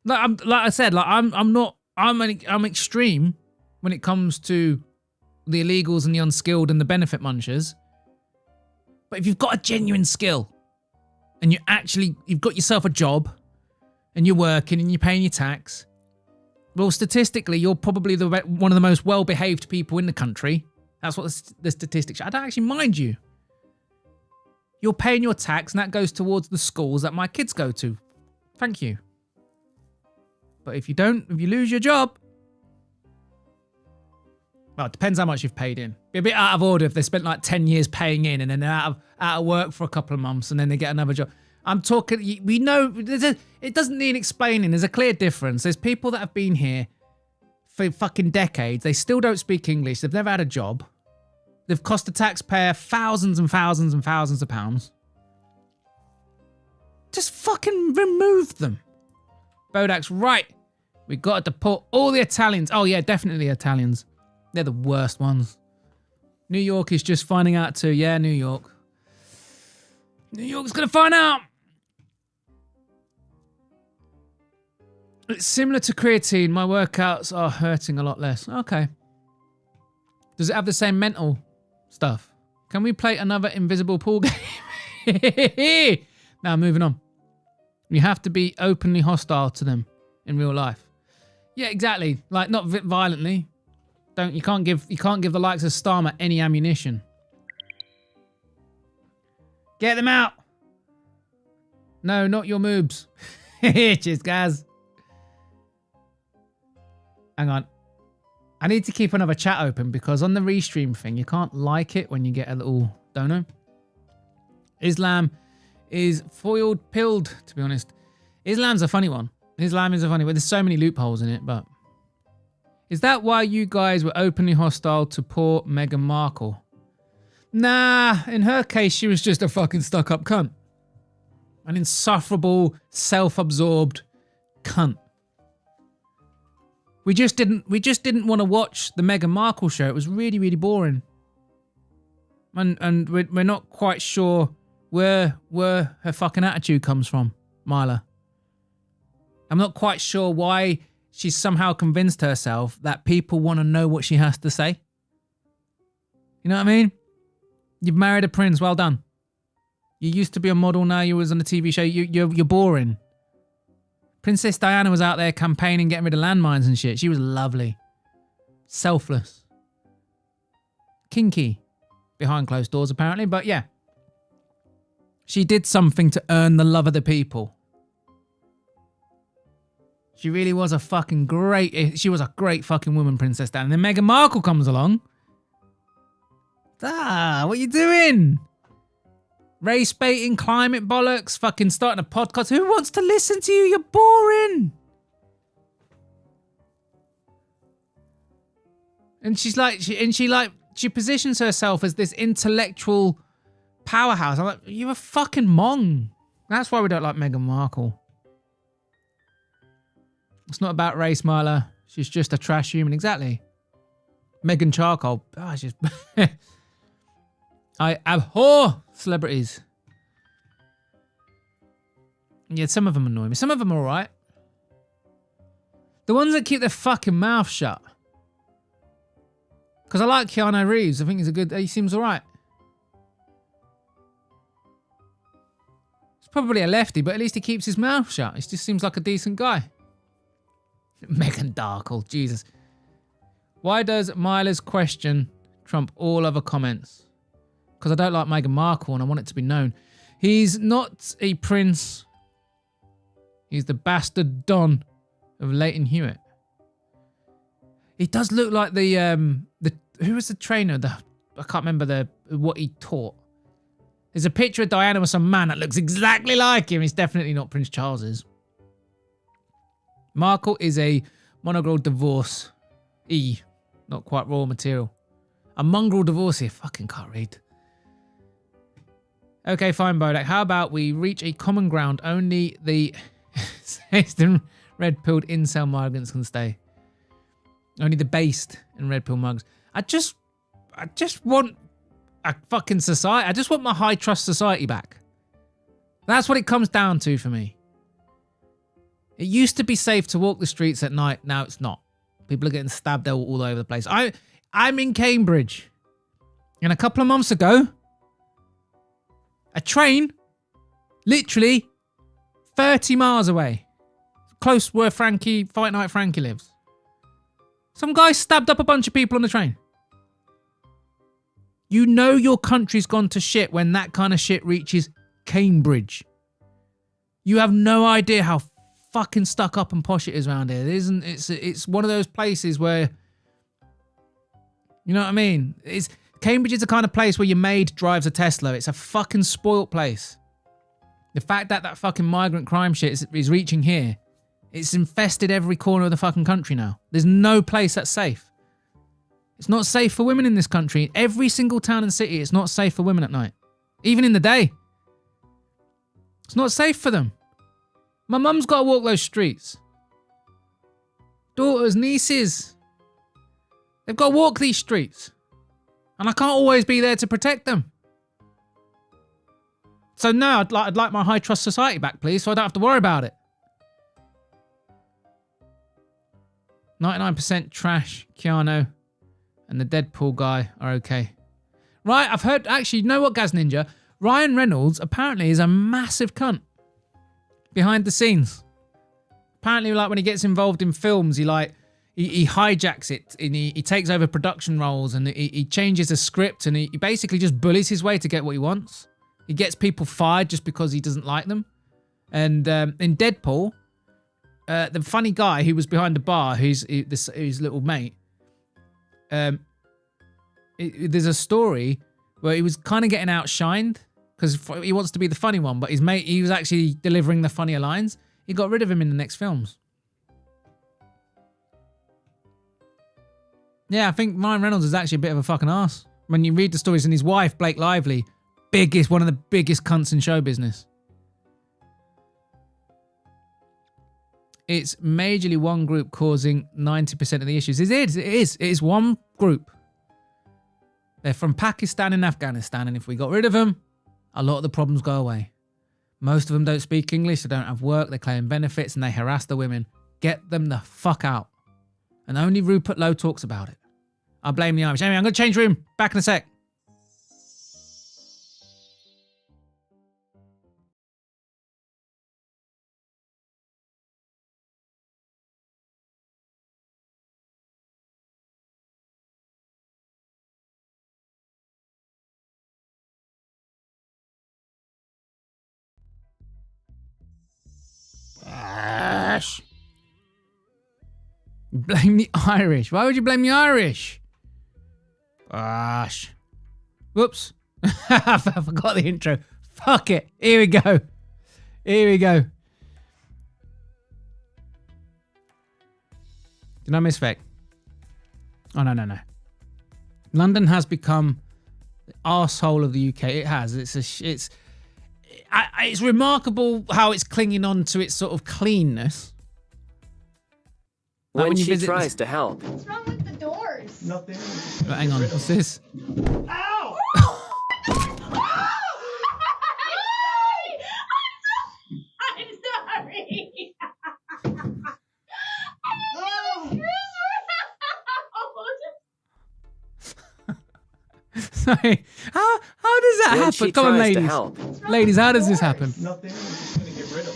Speaker 2: Like I said, I'm extreme when it comes to the illegals and the unskilled and the benefit munchers. But if you've got a genuine skill and you've got yourself a job and you're working and you're paying your tax, well, statistically, you're probably one of the most well-behaved people in the country. That's what the statistics show. I don't actually mind you. You're paying your tax and that goes towards the schools that my kids go to. Thank you. But if you lose your job, well, it depends how much you've paid in. Be a bit out of order if they spent like 10 years paying in and then they're out of work for a couple of months and then they get another job. I'm talking, we know, it doesn't need explaining. There's a clear difference. There's people that have been here for fucking decades. They still don't speak English. They've never had a job. They've cost the taxpayer thousands and thousands and thousands of pounds. Just fucking remove them. Bodach's right. We got to deport all the Italians. Oh yeah, definitely Italians. They're the worst ones. New York is just finding out too. Yeah, New York. New York's gonna find out. It's similar to creatine. My workouts are hurting a lot less. Okay. Does it have the same mental stuff? Can we play another invisible pool game? Now, moving on. You have to be openly hostile to them in real life. Yeah, exactly. Like, not violently. You can't give the likes of Starmer any ammunition. Get them out. No, not your moobs. Cheers, guys. Hang on. I need to keep another chat open because on the restream thing, you can't like it when you get a little dono. Islam is pilled, to be honest. Islam's a funny one. Islam is a funny one. There's so many loopholes in it, but... Is that why you guys were openly hostile to poor Meghan Markle? Nah, in her case, she was just a fucking stuck-up cunt. An insufferable, self-absorbed cunt. We just didn't want to watch the Meghan Markle show. It was really, really boring. And we're not quite sure where her fucking attitude comes from, Mila. I'm not quite sure why she's somehow convinced herself that people want to know what she has to say. You know what I mean? You've married a prince. Well done. You used to be a model. Now you was on a TV show. You're boring. Princess Diana was out there campaigning, getting rid of landmines and shit. She was lovely. Selfless. Kinky. Behind closed doors, apparently. But yeah. She did something to earn the love of the people. She really was a fucking great... She was a great fucking woman, Princess Diana. And then Meghan Markle comes along. What you doing? Race baiting, climate bollocks, fucking starting a podcast. Who wants to listen to you? You're boring. And she positions herself as this intellectual powerhouse. I'm like, you're a fucking mong. That's why we don't like Meghan Markle. It's not about race, Marla. She's just a trash human. Exactly. Meghan Charcoal. Oh, she's... I abhor celebrities. Yeah, some of them annoy me. Some of them are alright. The ones that keep their fucking mouth shut. Because I like Keanu Reeves. I think he seems alright. He's probably a lefty, but at least he keeps his mouth shut. He just seems like a decent guy. Meghan Darkle, Jesus. Why does Mila's question trump all other comments? Because I don't like Meghan Markle and I want it to be known. He's not a prince. He's the bastard Don of Leighton Hewitt. He does look like the who was the trainer? I can't remember what he taught. There's a picture of Diana with some man that looks exactly like him. He's definitely not Prince Charles's. Markle is a mongrel divorcee. Not quite raw material. A mongrel divorcee. I fucking can't read. Okay, fine, Bodach. How about we reach a common ground? Only the based and red-pilled incel migrants can stay. Only the based and red-pill mugs. I just want a fucking society. I just want my high-trust society back. That's what it comes down to for me. It used to be safe to walk the streets at night. Now it's not. People are getting stabbed all over the place. I'm in Cambridge. And a couple of months ago, a train, literally 30 miles away, close where Fight Night Frankie lives. Some guy stabbed up a bunch of people on the train. You know your country's gone to shit when that kind of shit reaches Cambridge. You have no idea how fucking stuck up and posh it is around here. It's one of those places where, you know what I mean? Cambridge is the kind of place where your maid drives a Tesla. It's a fucking spoilt place. The fact that fucking migrant crime shit is reaching here, it's infested every corner of the fucking country now. There's no place that's safe. It's not safe for women in this country. Every single town and city, it's not safe for women at night. Even in the day. It's not safe for them. My mum's got to walk those streets. Daughters, nieces. They've got to walk these streets. And I can't always be there to protect them. So now I'd like my high trust society back, please, so I don't have to worry about it. 99% trash, Keanu, and the Deadpool guy are okay. Right, I've heard, actually, you know what, Gaz Ninja? Ryan Reynolds apparently is a massive cunt behind the scenes. Apparently, like when he gets involved in films, he hijacks it and he takes over production roles and he changes the script and he basically just bullies his way to get what he wants. He gets people fired just because he doesn't like them. And in Deadpool, the funny guy who was behind the bar, his little mate, there's a story where he was kind of getting outshined because he wants to be the funny one, but his mate, he was actually delivering the funnier lines. He got rid of him in the next films. Yeah, I think Ryan Reynolds is actually a bit of a fucking ass. When you read the stories, and his wife, Blake Lively, one of the biggest cunts in show business. It's majorly one group causing 90% of the issues. It is one group. They're from Pakistan and Afghanistan, and if we got rid of them, a lot of the problems go away. Most of them don't speak English, they don't have work, they claim benefits, and they harass the women. Get them the fuck out. And only Rupert Lowe talks about it. I blame the Irish. Anyway, I'm going to change room. Back in a sec. Ash. Blame the Irish. Why would you blame the Irish? Gosh. Whoops. I forgot the intro. Fuck it. Here we go. Did I misspec? Oh, no. London has become the arsehole of the UK. It has. It's remarkable how it's clinging on to its sort of cleanness.
Speaker 3: When she tries to help.
Speaker 4: What's wrong with the doors?
Speaker 1: Nothing.
Speaker 2: Right, hang on, what's this?
Speaker 1: Ow!
Speaker 4: I'm sorry.
Speaker 2: Sorry, how does that
Speaker 3: When
Speaker 2: happen?
Speaker 3: she
Speaker 2: Come on,
Speaker 3: tries to
Speaker 2: ladies.
Speaker 3: help.
Speaker 2: Ladies, how does this happen?
Speaker 1: Nothing. I'm just gonna get rid of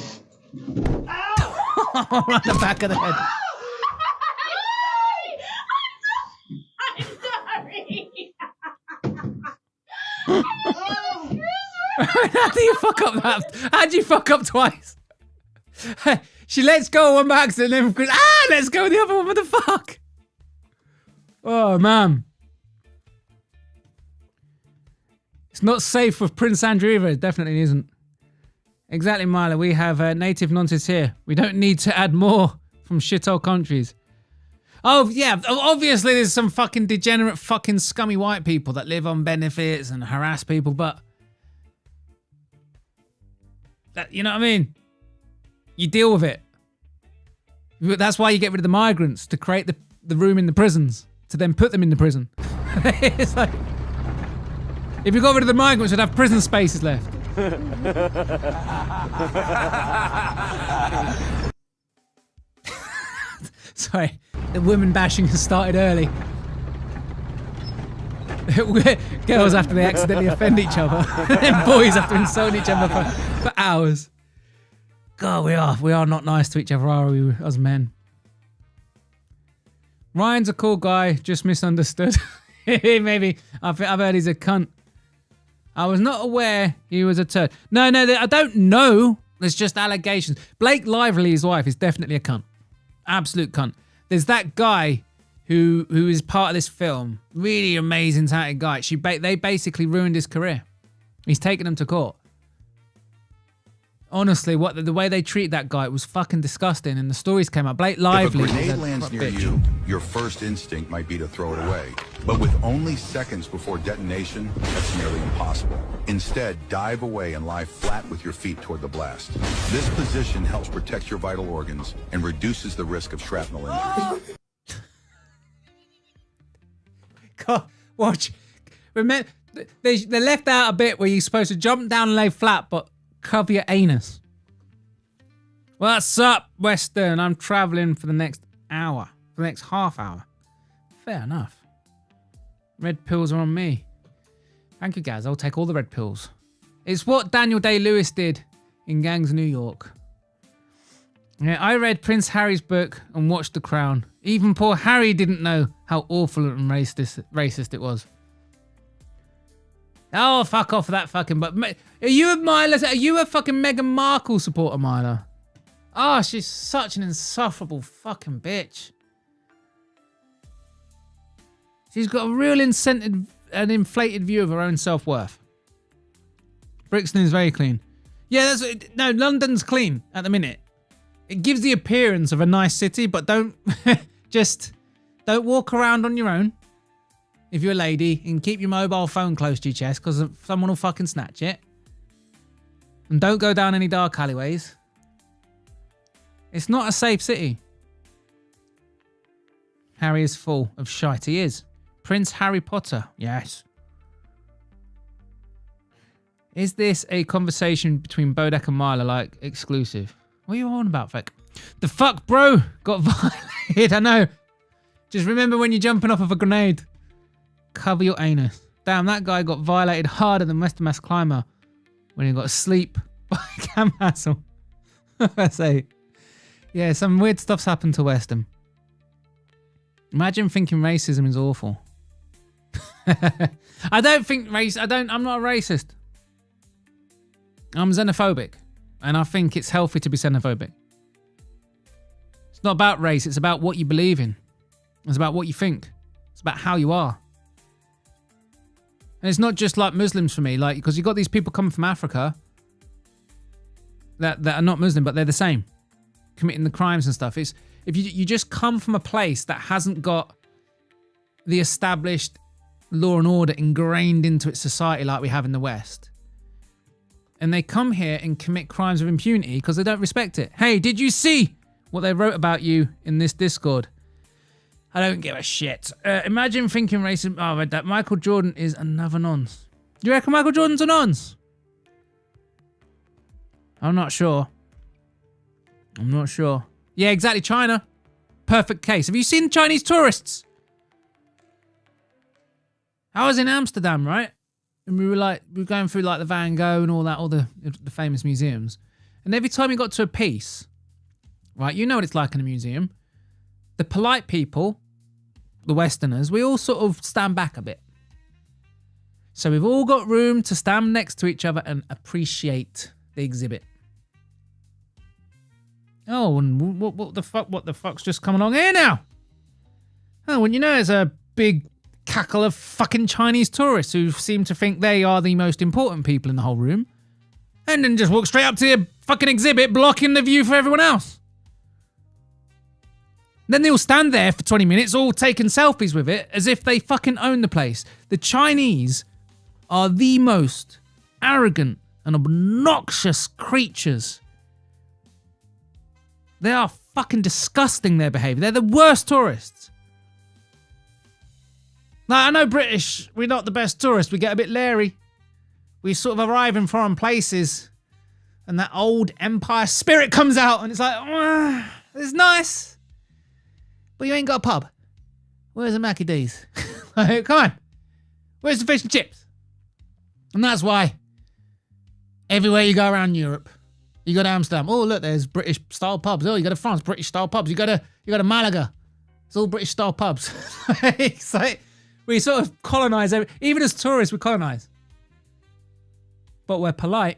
Speaker 1: them. Ow!
Speaker 2: Right the back of the head.
Speaker 4: I'm sorry.
Speaker 2: How do you fuck up that? How'd you fuck up twice? She lets go of one by accident and then goes, let's go with the other one. What the fuck? Oh, man. It's not safe with Prince Andrew either. It definitely isn't. Exactly, Myla. We have native nonsense here. We don't need to add more from shithole countries. Oh, yeah. Obviously, there's some fucking degenerate fucking scummy white people that live on benefits and harass people, but... you know what I mean? You deal with it. That's why you get rid of the migrants, to create the room in the prisons, to then put them in the prison. It's like... If you got rid of the migrants, we'd have prison spaces left. Sorry, the women bashing has started early. Girls after they accidentally offend each other, and boys after insult each other for hours. God, we are not nice to each other, are we, as men? Ryan's a cool guy, just misunderstood. Maybe I've heard he's a cunt. I was not aware he was a turd. No, I don't know. There's just allegations. Blake Lively, his wife, is definitely a cunt. Absolute cunt. There's that guy who is part of this film. Really amazing, talented guy. They basically ruined his career. He's taken them to court. Honestly, the way they treat that guy was fucking disgusting, and the stories came out. Blake Lively.
Speaker 5: If a grenade lands near you, your first instinct might be to throw it away. But with only seconds before detonation, that's nearly impossible. Instead, dive away and lie flat with your feet toward the blast. This position helps protect your vital organs and reduces the risk of shrapnel injuries.
Speaker 2: God, watch. Remember, they left out a bit where you're supposed to jump down and lay flat, but cover your anus. What's up, Western? I'm traveling for the next hour. for the next half hour. Fair enough. Red pills are on me. Thank you, Gaz. I'll take all the red pills. It's what Daniel Day-Lewis did in Gangs of New York. Yeah, I read Prince Harry's book and watched The Crown. Even poor Harry didn't know how awful and racist it was. Oh, fuck off that fucking... But are you a Myla? Are you a fucking Meghan Markle supporter, Myla? Oh, she's such an insufferable fucking bitch. She's got a real inflated view of her own self-worth. Brixton is very clean. Yeah, no, London's clean at the minute. It gives the appearance of a nice city, but don't don't walk around on your own if you're a lady, and keep your mobile phone close to your chest because someone will fucking snatch it. And don't go down any dark alleyways. It's not a safe city. Harry is full of shite. He is. Prince Harry Potter. Yes. Is this a conversation between Bodach and Myla, like, exclusive? What are you on about, fuck? The fuck, bro? Got violated. I know. Just remember when you're jumping off of a grenade. Cover your anus. Damn, that guy got violated harder than Western Mass Climber when he got asleep by Cam Hassel. I say. Yeah, some weird stuff's happened to Western. Imagine thinking racism is awful. I don't think I'm not a racist. I'm xenophobic. And I think it's healthy to be xenophobic. It's not about race, it's about what you believe in. It's about what you think. It's about how you are. And it's not just like Muslims for me, like, because you've got these people coming from Africa that are not Muslim, but they're the same, committing the crimes and stuff. It's if you just come from a place that hasn't got the established law and order ingrained into its society like we have in the West, and they come here and commit crimes of impunity because they don't respect it. Hey, did you see what they wrote about you in this Discord? I don't give a shit. Imagine thinking racism. Oh, I read that. Michael Jordan is another nonce. Do you reckon Michael Jordan's a nonce? I'm not sure. Yeah, exactly. China. Perfect case. Have you seen Chinese tourists? I was in Amsterdam, right? And we were going through like the Van Gogh and all that, all the famous museums. And every time you got to a piece, right, you know what it's like in a museum. The polite people, the Westerners, we all sort of stand back a bit. So we've all got room to stand next to each other and appreciate the exhibit. Oh, and what the fuck's just come along here now? Oh, when you know there's a big cackle of fucking Chinese tourists who seem to think they are the most important people in the whole room, and then just walk straight up to the fucking exhibit, blocking the view for everyone else. Then they all stand there for 20 minutes, all taking selfies with it, as if they fucking own the place. The Chinese are the most arrogant and obnoxious creatures. They are fucking disgusting, their behaviour. They're the worst tourists. Now, I know British, we're not the best tourists. We get a bit leery. We sort of arrive in foreign places and that old empire spirit comes out and it's like, oh, it's nice, but you ain't got a pub. Where's the Mackie D's? Like, come on. Where's the fish and chips? And that's why everywhere you go around Europe, you go to Amsterdam. Oh, look, there's British style pubs. Oh, you go to France, British style pubs. You go to Malaga. It's all British style pubs. It's like, we sort of colonise, even as tourists, we colonise. But we're polite.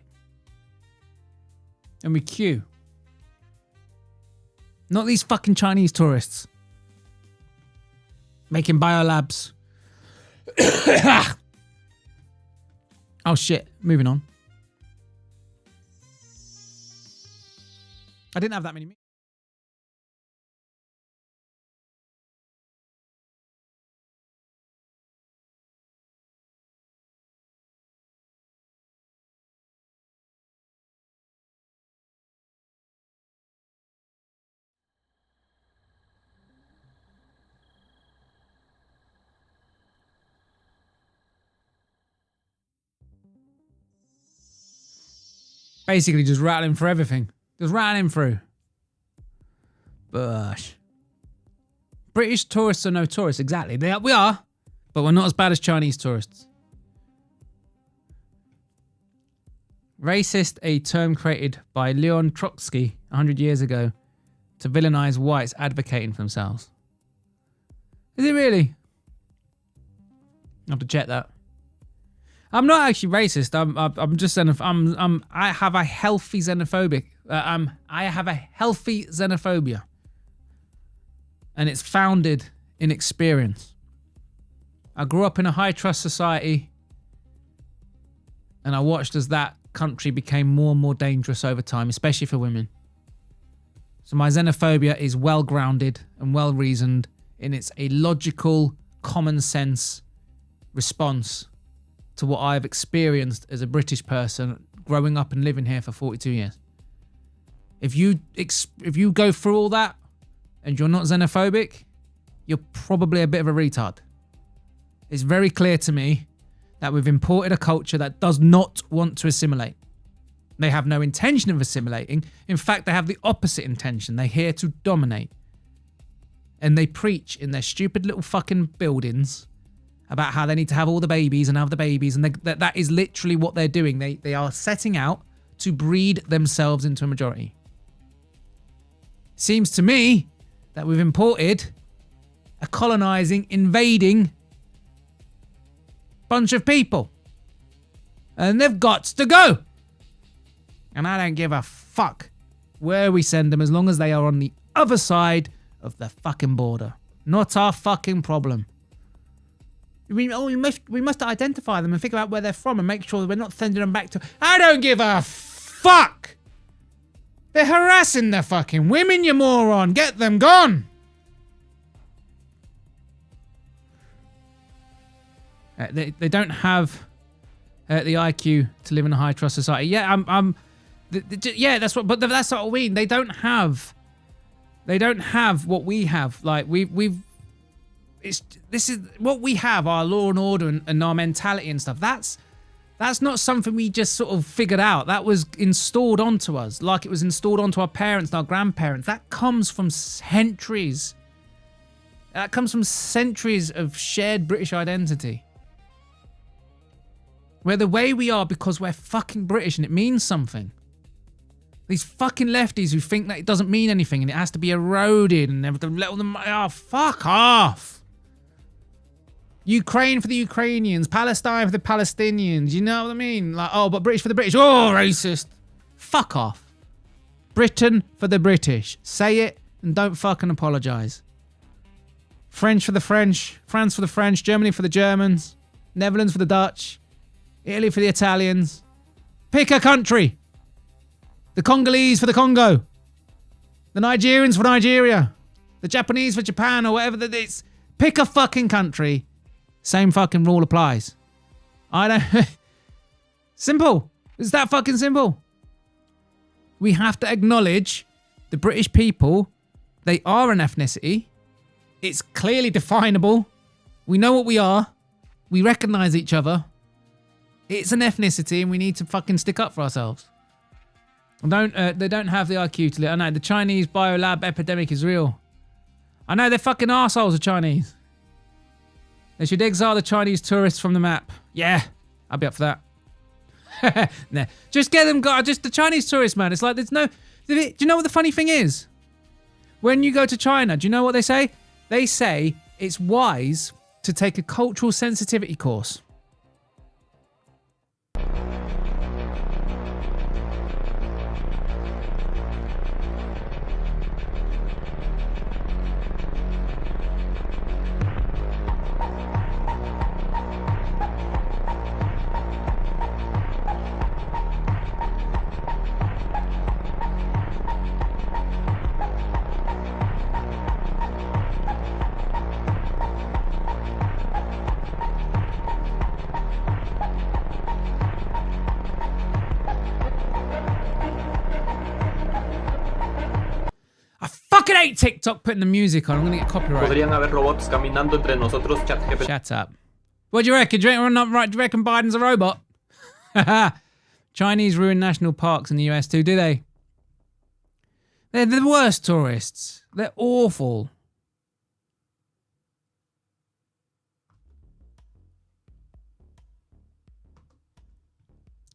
Speaker 2: And we queue. Not these fucking Chinese tourists. Making biolabs. Oh shit, moving on. I didn't have that many. Basically just rattling for everything. Just rattling through. Bush. British tourists are no tourists. Exactly. We are, but we're not as bad as Chinese tourists. Racist, a term created by Leon Trotsky 100 years ago to villainize whites advocating for themselves. Is it really? I have to check that. I'm not actually racist. I'm just I have a healthy xenophobic. I have a healthy xenophobia, and it's founded in experience. I grew up in a high trust society, and I watched as that country became more and more dangerous over time, especially for women. So my xenophobia is well grounded and well reasoned, and it's a logical, common sense response to what I've experienced as a British person growing up and living here for 42 years. If you go through all that and you're not xenophobic, you're probably a bit of a retard. It's very clear to me that we've imported a culture that does not want to assimilate. They have no intention of assimilating. In fact, they have the opposite intention. They're here to dominate. And they preach in their stupid little fucking buildings about how they need to have all the babies and have the babies. And that is literally what they're doing. They are setting out to breed themselves into a majority. Seems to me that we've imported a colonizing, invading bunch of people. And they've got to go. And I don't give a fuck where we send them as long as they are on the other side of the fucking border. Not our fucking problem. We must identify them and figure out where they're from and make sure that we're not sending them back to... I don't give a fuck! They're harassing the fucking women, you moron! Get them gone! They don't have the IQ to live in a high trust society. Yeah, yeah, that's what I mean. They don't have what we have. Like this is what we have, our law and order and our mentality and stuff. That's not something we just sort of figured out. That was installed onto us, like it was installed onto our parents and our grandparents. That comes from centuries. That comes from centuries of shared British identity. We're the way we are because we're fucking British and it means something. These fucking lefties who think that it doesn't mean anything and it has to be eroded and let them... Oh, fuck off. Ukraine for the Ukrainians. Palestine for the Palestinians. You know what I mean? Like, oh, but British for the British. Oh, racist. Fuck off. Britain for the British. Say it and don't fucking apologise. French for the French. France for the French. Germany for the Germans. Netherlands for the Dutch. Italy for the Italians. Pick a country. The Congolese for the Congo. The Nigerians for Nigeria. The Japanese for Japan or whatever that is. Pick a fucking country. Same fucking rule applies. I don't... Simple. It's that fucking simple. We have to acknowledge the British people. They are an ethnicity. It's clearly definable. We know what we are. We recognise each other. It's an ethnicity and we need to fucking stick up for ourselves. They don't have the IQ to live. I know the Chinese biolab epidemic is real. I know they're fucking arseholes, the Chinese. They should exile the Chinese tourists from the map. Yeah, I'll be up for that. Nah, just get them, just the Chinese tourists, man. It's like there's no... Do you know what the funny thing is? When you go to China, do you know what they say? They say it's wise to take a cultural sensitivity course. fucking hate TikTok putting the music on. I'm gonna get copyright.
Speaker 3: Podrían haber robots caminando entre nosotros, ChatGPT.
Speaker 2: Shut up. What do you reckon? Do you reckon Biden's a robot? Chinese ruin national parks in the US too, do they? They're the worst tourists. They're awful.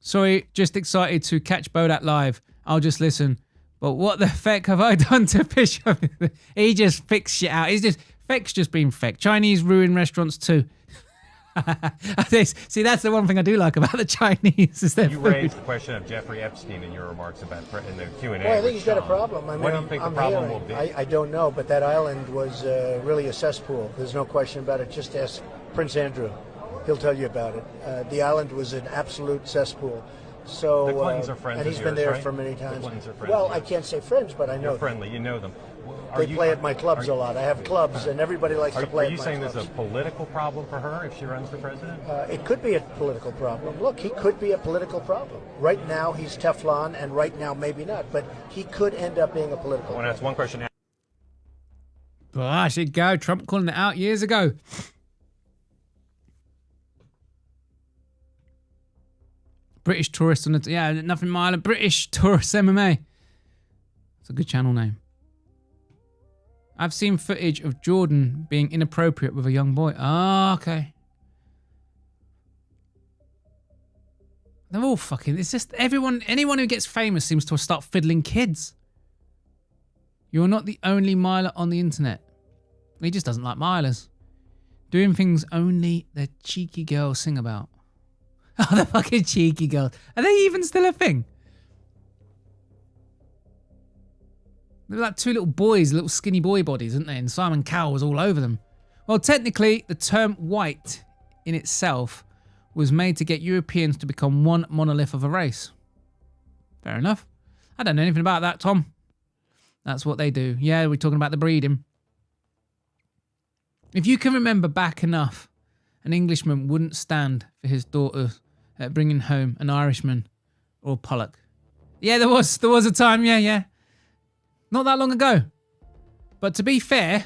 Speaker 2: Sorry, just excited to catch Bodach live. I'll just listen. But what the feck have I done to piss off? He just fixed shit out. Feck's just been feck. Chinese ruin restaurants too. See, that's the one thing I do like about the Chinese is their
Speaker 6: You
Speaker 2: food.
Speaker 6: raised the question of Jeffrey Epstein in your remarks about in the Q&A.
Speaker 7: Well, I think
Speaker 6: with
Speaker 7: he's got a
Speaker 6: Sean.
Speaker 7: problem. I mean,
Speaker 6: What do you think the problem will be?
Speaker 7: I don't know, but that island was really a cesspool. There's no question about it. Just ask Prince Andrew. He'll tell you about it. The island was an absolute cesspool. So,
Speaker 6: The Clintons are friends
Speaker 7: and he's
Speaker 6: of
Speaker 7: been
Speaker 6: yours,
Speaker 7: there
Speaker 6: right?
Speaker 7: for many
Speaker 6: The
Speaker 7: times.
Speaker 6: Clintons are friends
Speaker 7: Well,
Speaker 6: of
Speaker 7: I
Speaker 6: yours.
Speaker 7: can't say friends, but I know
Speaker 6: You're
Speaker 7: them.
Speaker 6: friendly. You know them.
Speaker 7: They play at my clubs a lot. I have clubs, and everybody likes to play
Speaker 6: Are
Speaker 7: at
Speaker 6: you
Speaker 7: my
Speaker 6: saying
Speaker 7: clubs.
Speaker 6: there's a political problem for her if she runs for president?
Speaker 7: It could be a political problem. Look, he could be a political problem. Right now, he's Teflon, and right now, maybe not. But he could end up being a political
Speaker 6: I want
Speaker 7: problem.
Speaker 6: to ask one question.
Speaker 2: Gosh, it go. Trump calling it out years ago. British tourist on the nothing mild. British tourist MMA. It's a good channel name. I've seen footage of Jordan being inappropriate with a young boy. Ah, okay. They're all fucking. It's just anyone who gets famous seems to start fiddling kids. You're not the only miler on the internet. He just doesn't like milers. Doing things only the cheeky girls sing about. Oh, the fucking cheeky girls. Are they even still a thing? They're like two little boys, little skinny boy bodies, aren't they? And Simon Cowell was all over them. Well, technically, the term white in itself was made to get Europeans to become one monolith of a race. Fair enough. I don't know anything about that, Tom. That's what they do. Yeah, we're talking about the breeding. If you can remember back enough, an Englishman wouldn't stand for his daughter bringing home an Irishman or Pollock. Yeah, there was a time, yeah. Not that long ago. But to be fair,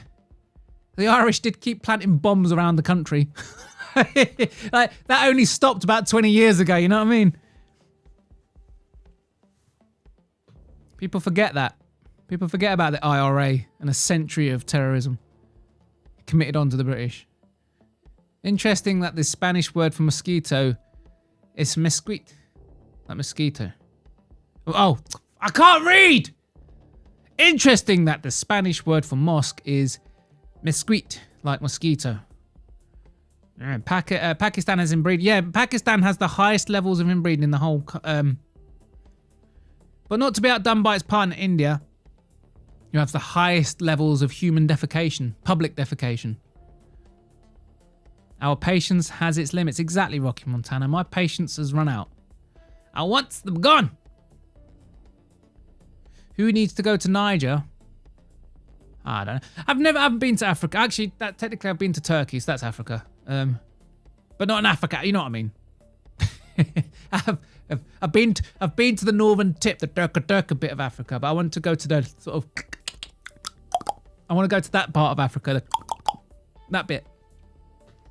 Speaker 2: the Irish did keep planting bombs around the country. Like, that only stopped about 20 years ago, you know what I mean? People forget that. People forget about the IRA and a century of terrorism committed onto the British. Interesting that the Spanish word for mosquito is mesquite. Like mosquito. Oh, I can't read! Interesting that the Spanish word for mosque is mesquite, like mosquito. Yeah, Pakistan has inbreeding. Yeah, Pakistan has the highest levels of inbreeding in the whole... but not to be outdone by its partner India, you have the highest levels of human defecation, public defecation. Our patience has its limits. Exactly, Rocky Montana. My patience has run out. I want them gone. Who needs to go to Niger? I don't know. I haven't been to Africa. Actually, technically I've been to Turkey, so that's Africa. But not in Africa. You know what I mean? I've been to the northern tip, the Durka bit of Africa, but I want to go to the sort of. I want to go to that part of Africa, that bit.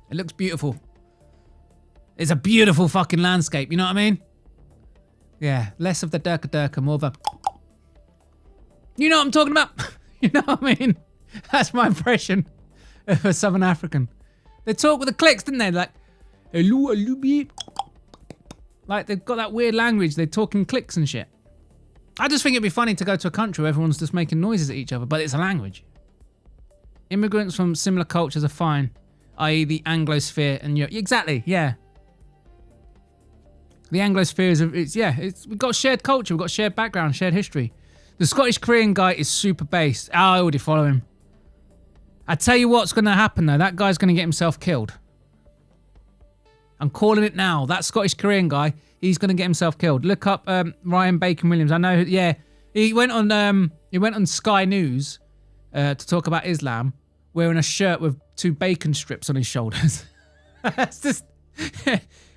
Speaker 2: It looks beautiful. It's a beautiful fucking landscape. You know what I mean? Yeah, less of the Durka, more of a. You know what I'm talking about? You know what I mean? That's my impression of a Southern African. They talk with the clicks, didn't they? Like, hello, alubi. Like, they've got that weird language. They talk in clicks and shit. I just think it'd be funny to go to a country where everyone's just making noises at each other, but it's a language. Immigrants from similar cultures are fine, i.e. the Anglosphere and Europe. Exactly, yeah. The Anglosphere is, we've got shared culture, we've got shared background, shared history. The Scottish Korean guy is super based. Oh, I already follow him. I tell you what's going to happen though. That guy's going to get himself killed. I'm calling it now. That Scottish Korean guy, he's going to get himself killed. Look up Ryan Bacon Williams. I know. Yeah, he went on Sky News to talk about Islam, wearing a shirt with 2 bacon strips on his shoulders. It's just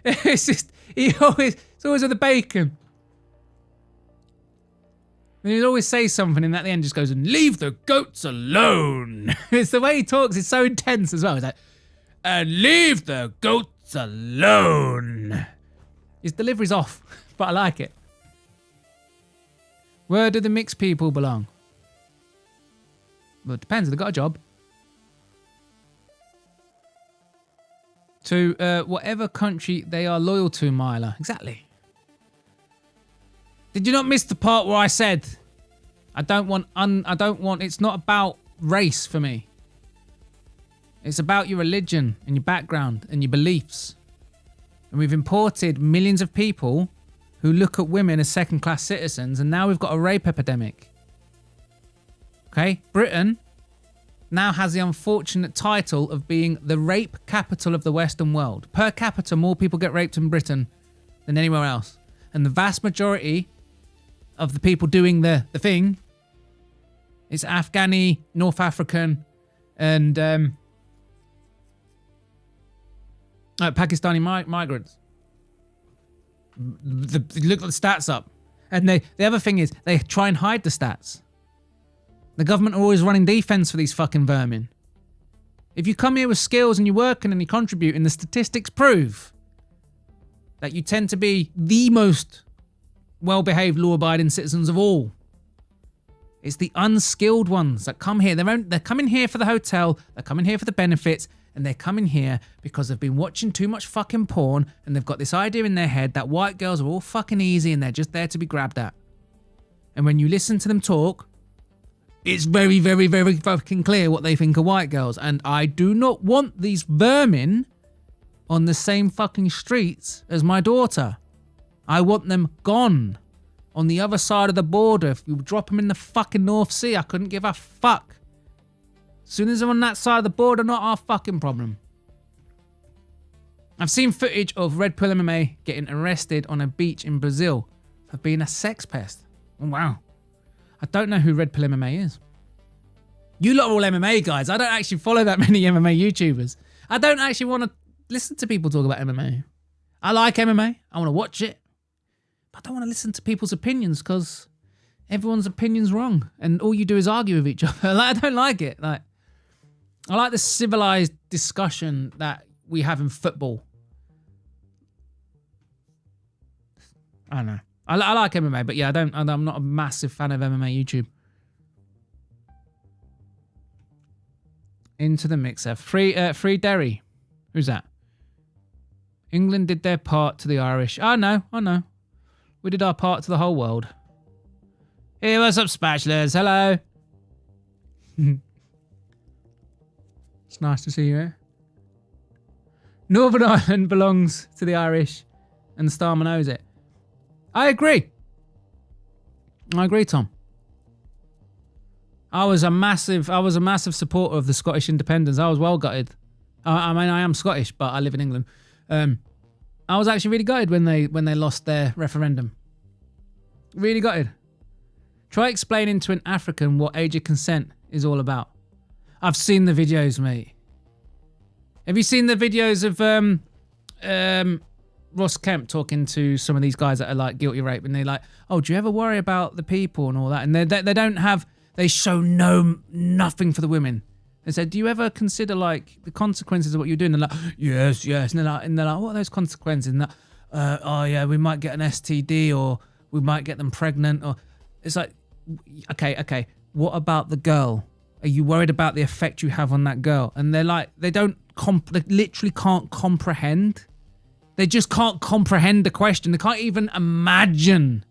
Speaker 2: it's always with the bacon. And he'd always say something, and at the end just goes, and leave the goats alone. It's the way he talks, it's so intense as well. It's like, and leave the goats alone. His delivery's off, but I like it. Where do the mixed people belong? Well, it depends, they've got a job. To whatever country they are loyal to, Myla. Exactly. Did you not miss the part where I said I don't want it's not about race for me. It's about your religion and your background and your beliefs. And we've imported millions of people who look at women as second-class citizens, and now we've got a rape epidemic. Okay? Britain now has the unfortunate title of being the rape capital of the Western world. Per capita, more people get raped in Britain than anywhere else. And the vast majority of the people doing the thing is Afghani, North African, and Pakistani migrants. Look at the stats up. And the other thing is, they try and hide the stats. The government are always running defense for these fucking vermin. If you come here with skills and you're working and you contribute, and the statistics prove that you tend to be the most well-behaved, law-abiding citizens of all. It's the unskilled ones that come here. They're coming here for the hotel, they're coming here for the benefits, and they're coming here because they've been watching too much fucking porn, and they've got this idea in their head that white girls are all fucking easy and they're just there to be grabbed at. And when you listen to them talk, it's very, very, very fucking clear what they think of white girls. And I do not want these vermin on the same fucking streets as my daughter. I want them gone. On the other side of the border. If you drop them in the fucking North Sea, I couldn't give a fuck. As soon as they're on that side of the border, not our fucking problem. I've seen footage of Red Pill MMA getting arrested on a beach in Brazil for being a sex pest. Oh, wow. I don't know who Red Pill MMA is. You lot are all MMA guys. I don't actually follow that many MMA YouTubers. I don't actually want to listen to people talk about MMA. I like MMA. I want to watch it. But I don't want to listen to people's opinions because everyone's opinion's wrong. And all you do is argue with each other. I don't like it. I like the civilized discussion that we have in football. I don't know. I like MMA, but yeah, I'm not a massive fan of MMA YouTube. Into the mixer. Free Derry. Who's that? England did their part to the Irish. I know. We did our part to the whole world. Hey, what's up, spatulas? Hello. It's nice to see you here. Northern Ireland belongs to the Irish, and Starmer knows it. I agree, Tom. I was a massive supporter of the Scottish independence. I was well gutted. I mean, I am Scottish, but I live in England. I was actually really gutted when they lost their referendum. Really gutted. Try explaining to an African what age of consent is all about. I've seen the videos, mate. Have you seen the videos of Ross Kemp talking to some of these guys that are like guilty rape, and they're like, "Oh, do you ever worry about the people and all that?" And they show nothing for the women. They said, "Do you ever consider like the consequences of what you're doing?" And they're like, "Yes." And they're like, "What are those consequences?" And oh yeah, we might get an STD, or we might get them pregnant, or it's like, okay. What about the girl? Are you worried about the effect you have on that girl? And they're like, they literally can't comprehend. They just can't comprehend the question. They can't even imagine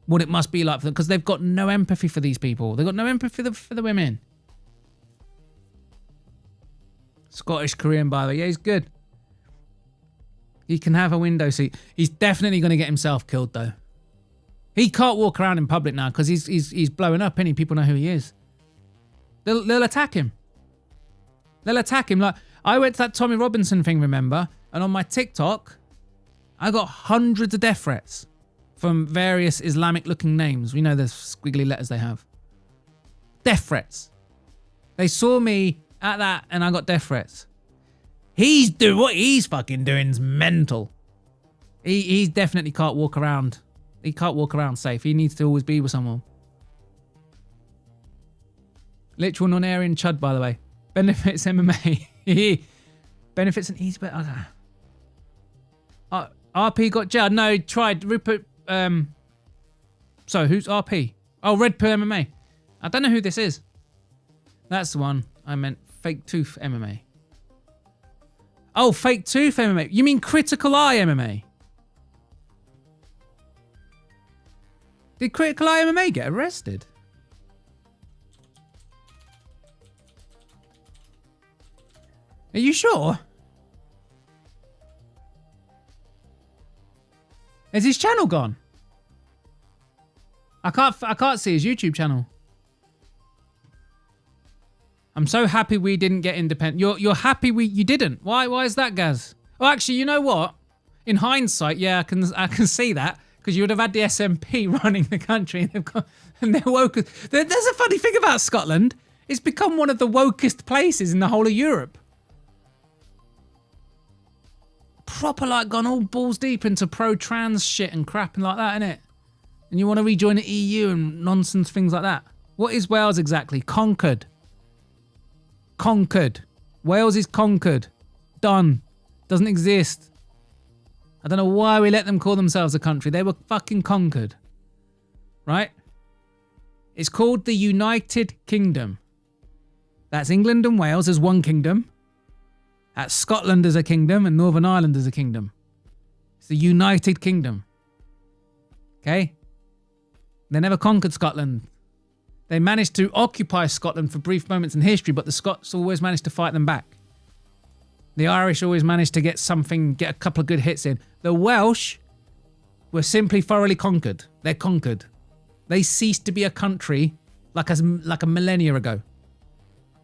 Speaker 2: what it must be like for them because they've got no empathy for these people. They've got no empathy for the women. Scottish Korean, by the way. Yeah, he's good. He can have a window seat. He's definitely going to get himself killed, though. He can't walk around in public now because he's blowing up, and people know who he is. They'll attack him. They'll attack him. Like, I went to that Tommy Robinson thing, remember? And on my TikTok, I got hundreds of death threats from various Islamic-looking names. We know the squiggly letters they have. Death threats. They saw me at that, and I got death threats. What he's fucking doing is mental. He definitely can't walk around. He can't walk around safe. He needs to always be with someone. Literal non-Aryan chud, by the way. Benefits MMA. Benefits an easy bet. Okay. RP got jailed. No, he tried. Rupert. So who's RP? Oh, Red Pill MMA. I don't know who this is. That's the one. I meant Fake Tooth MMA. Oh, Fake Tooth MMA. You mean Critical Eye MMA? Did Critical Eye MMA get arrested? Are you sure? Is his channel gone? I can't see his YouTube channel. I'm so happy we didn't get independent. You're happy you didn't. Why is that, Gaz? Oh, actually, you know what? In hindsight, yeah, I can see that, because you would have had the SNP running the country, and they're woke. There's a funny thing about Scotland. It's become one of the wokest places in the whole of Europe. Proper like gone all balls deep into pro-trans shit and crap and like that, innit? And you want to rejoin the EU and nonsense things like that. What is Wales exactly? Conquered. Conquered. Wales is conquered. Done. Doesn't exist. I don't know why we let them call themselves a country. They were fucking conquered. Right? It's called the United Kingdom. That's England and Wales as one kingdom. That's Scotland as a kingdom and Northern Ireland as a kingdom. It's the United Kingdom. Okay? They never conquered Scotland. They managed to occupy Scotland for brief moments in history, but the Scots always managed to fight them back. The Irish always managed to get a couple of good hits in. The Welsh were simply thoroughly conquered. They're conquered. They ceased to be a country like a millennia ago.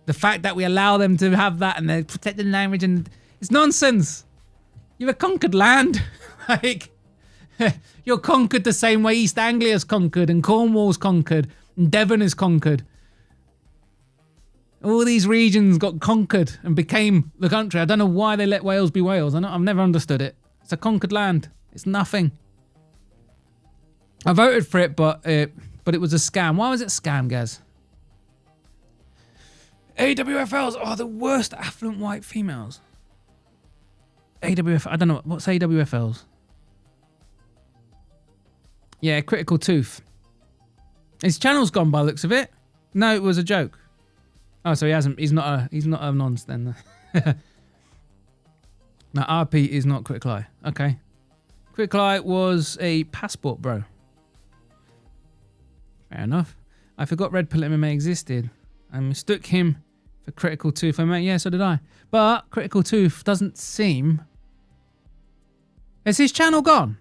Speaker 2: The fact that we allow them to have that and they protect the language, and it's nonsense. You're a conquered land. Like, you're conquered the same way East Anglia's conquered and Cornwall's conquered and Devon is conquered. All these regions got conquered and became the country. I don't know why they let Wales be Wales. I've never understood it. It's a conquered land. It's nothing. I voted for it, but it was a scam. Why was it a scam, Gaz? AWFLs are the worst affluent white females. I don't know. What's AWFLs? Yeah, Critical Tooth. His channel's gone by the looks of it. No, it was a joke. Oh, so he hasn't. He's not a nonce then. No, RP is not Critical Eye. Okay. Critical Eye was a passport bro. Fair enough. I forgot Red Pill MMA existed. I mistook him for Critical Tooth. Yeah, so did I. But Critical Tooth doesn't seem... Is his channel gone?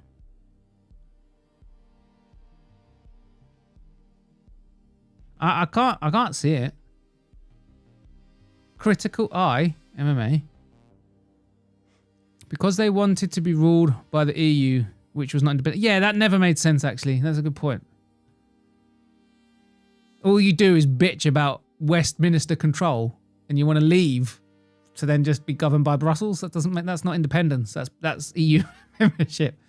Speaker 2: I can't see it. Critical Eye MMA. Because they wanted to be ruled by the EU, which was not independent. Yeah, that never made sense, actually. That's a good point. All you do is bitch about Westminster control, and you want to leave to then just be governed by Brussels. That's not independence. That's EU membership.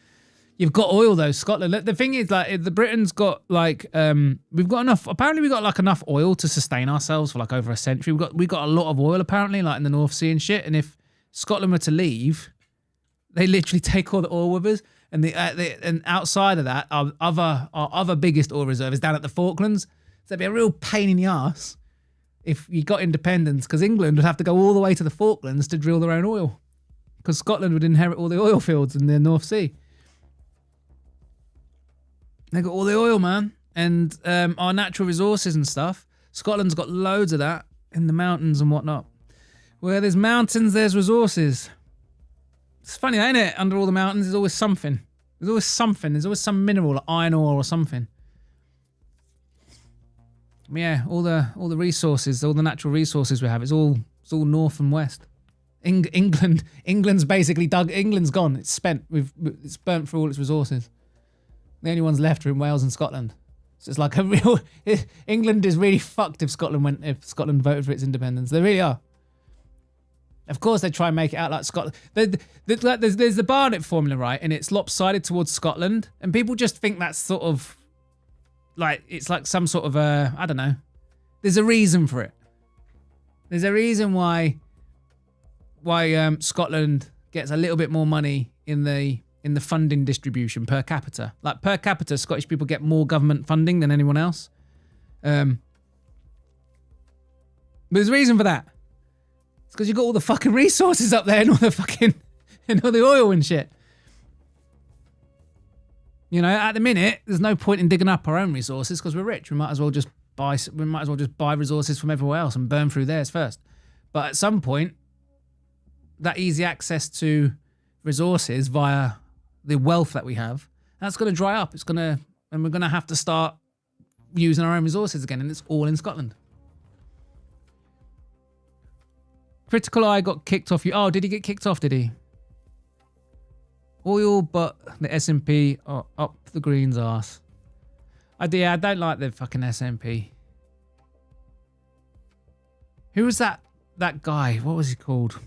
Speaker 2: You've got oil though, Scotland. The thing is, like, the Britain's got like we've got enough. Apparently, we've got like enough oil to sustain ourselves for like over a century. We've got a lot of oil apparently, like in the North Sea and shit. And if Scotland were to leave, they literally take all the oil with us. And and outside of that, our other biggest oil reserve is down at the Falklands. So it'd be a real pain in the ass if you got independence, because England would have to go all the way to the Falklands to drill their own oil, because Scotland would inherit all the oil fields in the North Sea. They got all the oil, man, and our natural resources and stuff. Scotland's got loads of that in the mountains and whatnot. Where there's mountains, there's resources. It's funny, ain't it? Under all the mountains, there's always something. There's always something. There's always some mineral, like iron ore or something. Yeah, all the resources, all the natural resources we have, it's all north and west. England's basically dug. England's gone. It's spent. It's burnt through all its resources. The only ones left are in Wales and Scotland. So it's like a real... England is really fucked if Scotland voted for its independence. They really are. Of course, they try and make it out like Scotland. There's the Barnett formula, right? And it's lopsided towards Scotland. And people just think that's sort of... like, it's like some sort of I don't know. There's a reason for it. There's a reason why Scotland gets a little bit more money in the funding distribution per capita. Like, per capita, Scottish people get more government funding than anyone else. But there's a reason for that. It's because you've got all the fucking resources up there and all the fucking and all the oil and shit. You know, at the minute, there's no point in digging up our own resources because we're rich. We might as well just buy resources from everywhere else and burn through theirs first. But at some point, that easy access to resources via the wealth that we have, that's going to dry up. And we're going to have to start using our own resources again, and it's all in Scotland. Critical Eye got kicked off. Oh, did he get kicked off? Did he? Oil, but the S&P up the Greens' arse. I don't like the fucking S&P. Who was that guy? What was he called?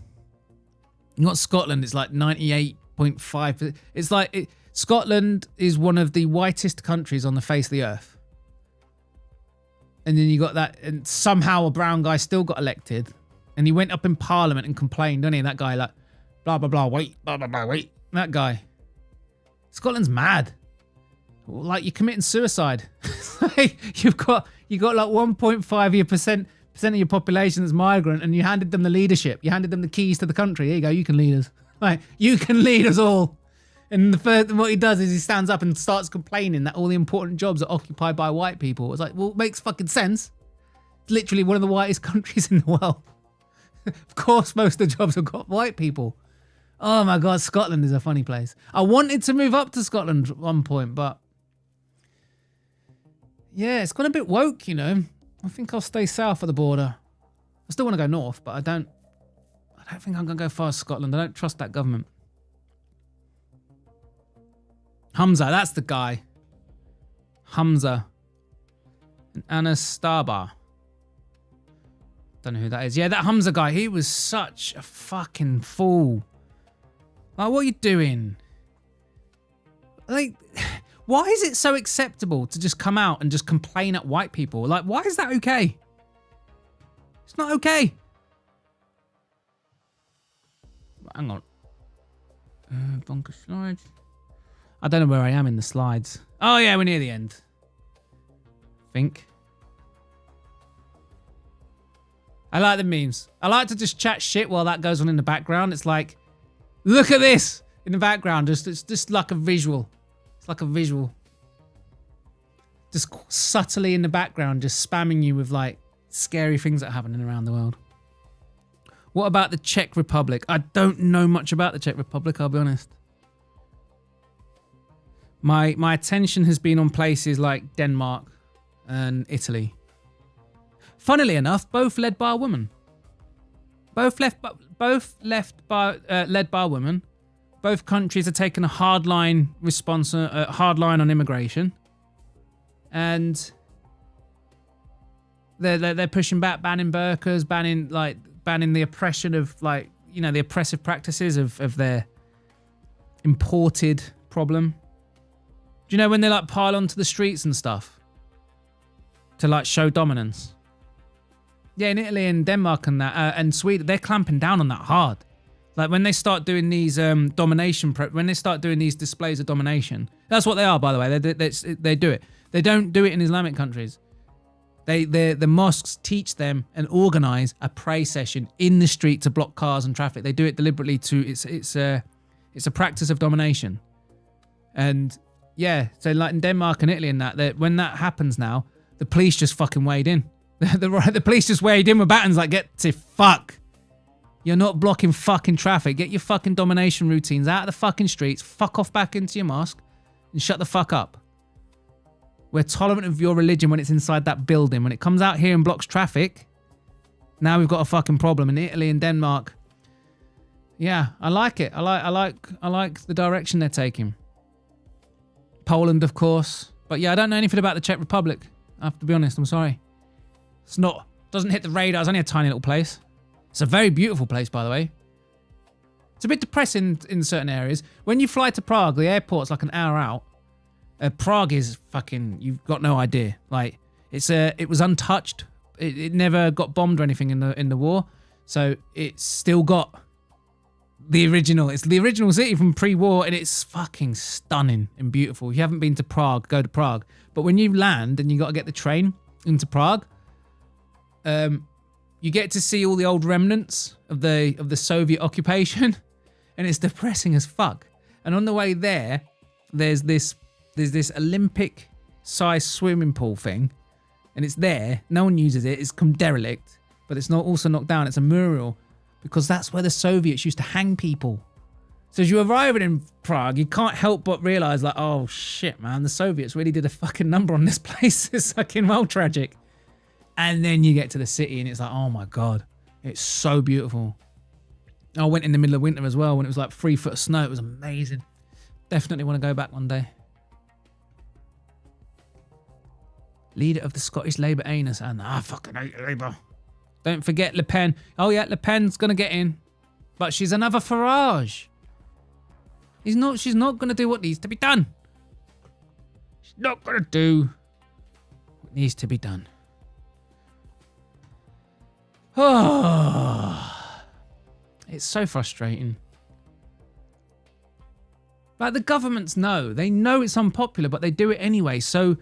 Speaker 2: Not Scotland. It's like 98.5. It's like Scotland is one of the whitest countries on the face of the earth. And then you got that, and somehow a brown guy still got elected. And he went up in Parliament and complained, didn't he? That guy, like, blah, blah, blah, wait, blah, blah, blah, wait. That guy. Scotland's mad. Like, you're committing suicide. You've got like 1.5% of your population that's migrant, and you handed them the leadership. You handed them the keys to the country. Here you go. You can lead us. Like, you can lead us all. And what he does is he stands up and starts complaining that all the important jobs are occupied by white people. It's like, well, it makes fucking sense. It's literally one of the whitest countries in the world. Of course, most of the jobs have got white people. Oh my God, Scotland is a funny place. I wanted to move up to Scotland at one point, but yeah, it's gone a bit woke, you know. I think I'll stay south of the border. I still want to go north, but I don't think I'm going to go far as Scotland. I don't trust that government. Hamza, that's the guy. Hamza. And Anastabar. Don't know who that is. Yeah, that Hamza guy, he was such a fucking fool. Like, what are you doing? Like, why is it so acceptable to just come out and just complain at white people? Like, why is that okay? It's not okay. Hang on. Bunker slides. I don't know where I am in the slides. Oh, yeah, we're near the end. I think. I like the memes. I like to just chat shit while that goes on in the background. It's like, look at this in the background. It's just like a visual. It's like a visual. Just subtly in the background, just spamming you with like scary things that are happening around the world. What about the Czech Republic? I don't know much about the Czech Republic, I'll be honest. My attention has been on places like Denmark and Italy. Funnily enough, both led by a woman. Both led by a woman. Both countries are taking a hardline response, hardline on immigration, and they're pushing back, banning burqas, banning the oppression of the oppressive practices of their imported problem. Do you know when they like pile onto the streets and stuff to like show dominance? Yeah, in Italy and Denmark and that, and Sweden, they're clamping down on that hard. Like when they start doing these when they start doing these displays of domination, that's what they are, by the way. They do it. They don't do it in Islamic countries. The mosques teach them and organize a pray session in the street to block cars and traffic. They do it deliberately it's a practice of domination. And yeah, so like in Denmark and Italy and that when that happens now, the police just fucking wade in. The police just wade in with batons like, get to fuck. You're not blocking fucking traffic. Get your fucking domination routines out of the fucking streets. Fuck off back into your mosque and shut the fuck up. We're tolerant of your religion when it's inside that building. When it comes out here and blocks traffic, now we've got a fucking problem. In Italy and Denmark, yeah, I like it. I like the direction they're taking. Poland, of course, but yeah, I don't know anything about the Czech Republic. I have to be honest. I'm sorry. Doesn't hit the radar. It's only a tiny little place. It's a very beautiful place, by the way. It's a bit depressing in certain areas. When you fly to Prague, the airport's like an hour out. Prague is fucking, you've got no idea. Like, it was untouched. It never got bombed or anything in the war. So it's still got the original. It's the original city from pre-war, and it's fucking stunning and beautiful. If you haven't been to Prague, go to Prague. But when you land and you got to get the train into Prague, you get to see all the old remnants of the Soviet occupation, and it's depressing as fuck. And on the way there, there's this there's this Olympic-sized swimming pool thing, and it's there. No one uses it. It's come derelict, but it's not also knocked down. It's a mural because that's where the Soviets used to hang people. So as you arrive in Prague, you can't help but realize, like, oh shit, man, the Soviets really did a fucking number on this place. It's fucking well tragic. And then you get to the city and it's like, oh my God, it's so beautiful. I went in the middle of winter as well when it was like 3 foot of snow. It was amazing. Definitely want to go back one day. Leader of the Scottish Labour anus. And I fucking hate Labour. Don't forget Le Pen. Oh yeah, Le Pen's going to get in. But she's another Farage. She's not going to do what needs to be done. She's not going to do what needs to be done. Oh, it's so frustrating. Like the governments know. They know it's unpopular, but they do it anyway. So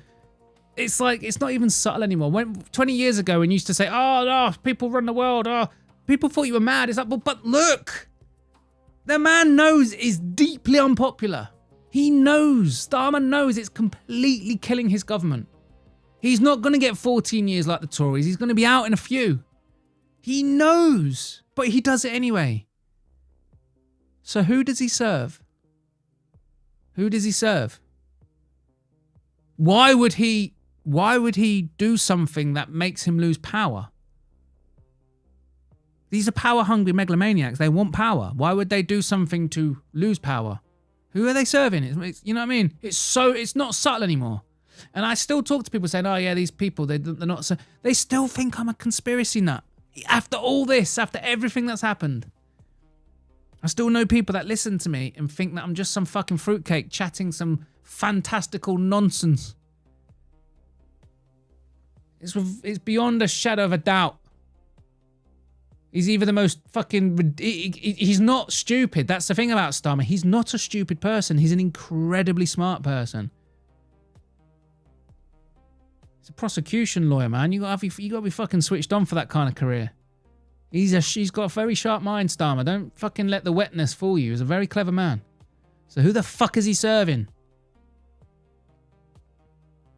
Speaker 2: it's like, it's not even subtle anymore. When 20 years ago, when you used to say, oh, no, people run the world. Oh, people thought you were mad. It's like, well, but look. The man knows it's deeply unpopular. He knows, Starmer knows it's completely killing his government. He's not going to get 14 years like the Tories. He's going to be out in a few. He knows, but he does it anyway. So who does he serve? Who does he serve? Why would he do something that makes him lose power? These are power-hungry megalomaniacs. They want power. Why would they do something to lose power? Who are they serving? You know what I mean? It's not subtle anymore. And I still talk to people saying, oh yeah, these people, they're not so... They still think I'm a conspiracy nut. After all this, after everything that's happened. I still know people that listen to me and think that I'm just some fucking fruitcake chatting some fantastical nonsense. It's beyond a shadow of a doubt. He's either the most fucking... He's not stupid. That's the thing about Starmer. He's not a stupid person. He's an incredibly smart person. He's a prosecution lawyer, man. You gotta be fucking switched on for that kind of career. He's got a very sharp mind, Starmer. Don't fucking let the wetness fool you. He's a very clever man. So who the fuck is he serving?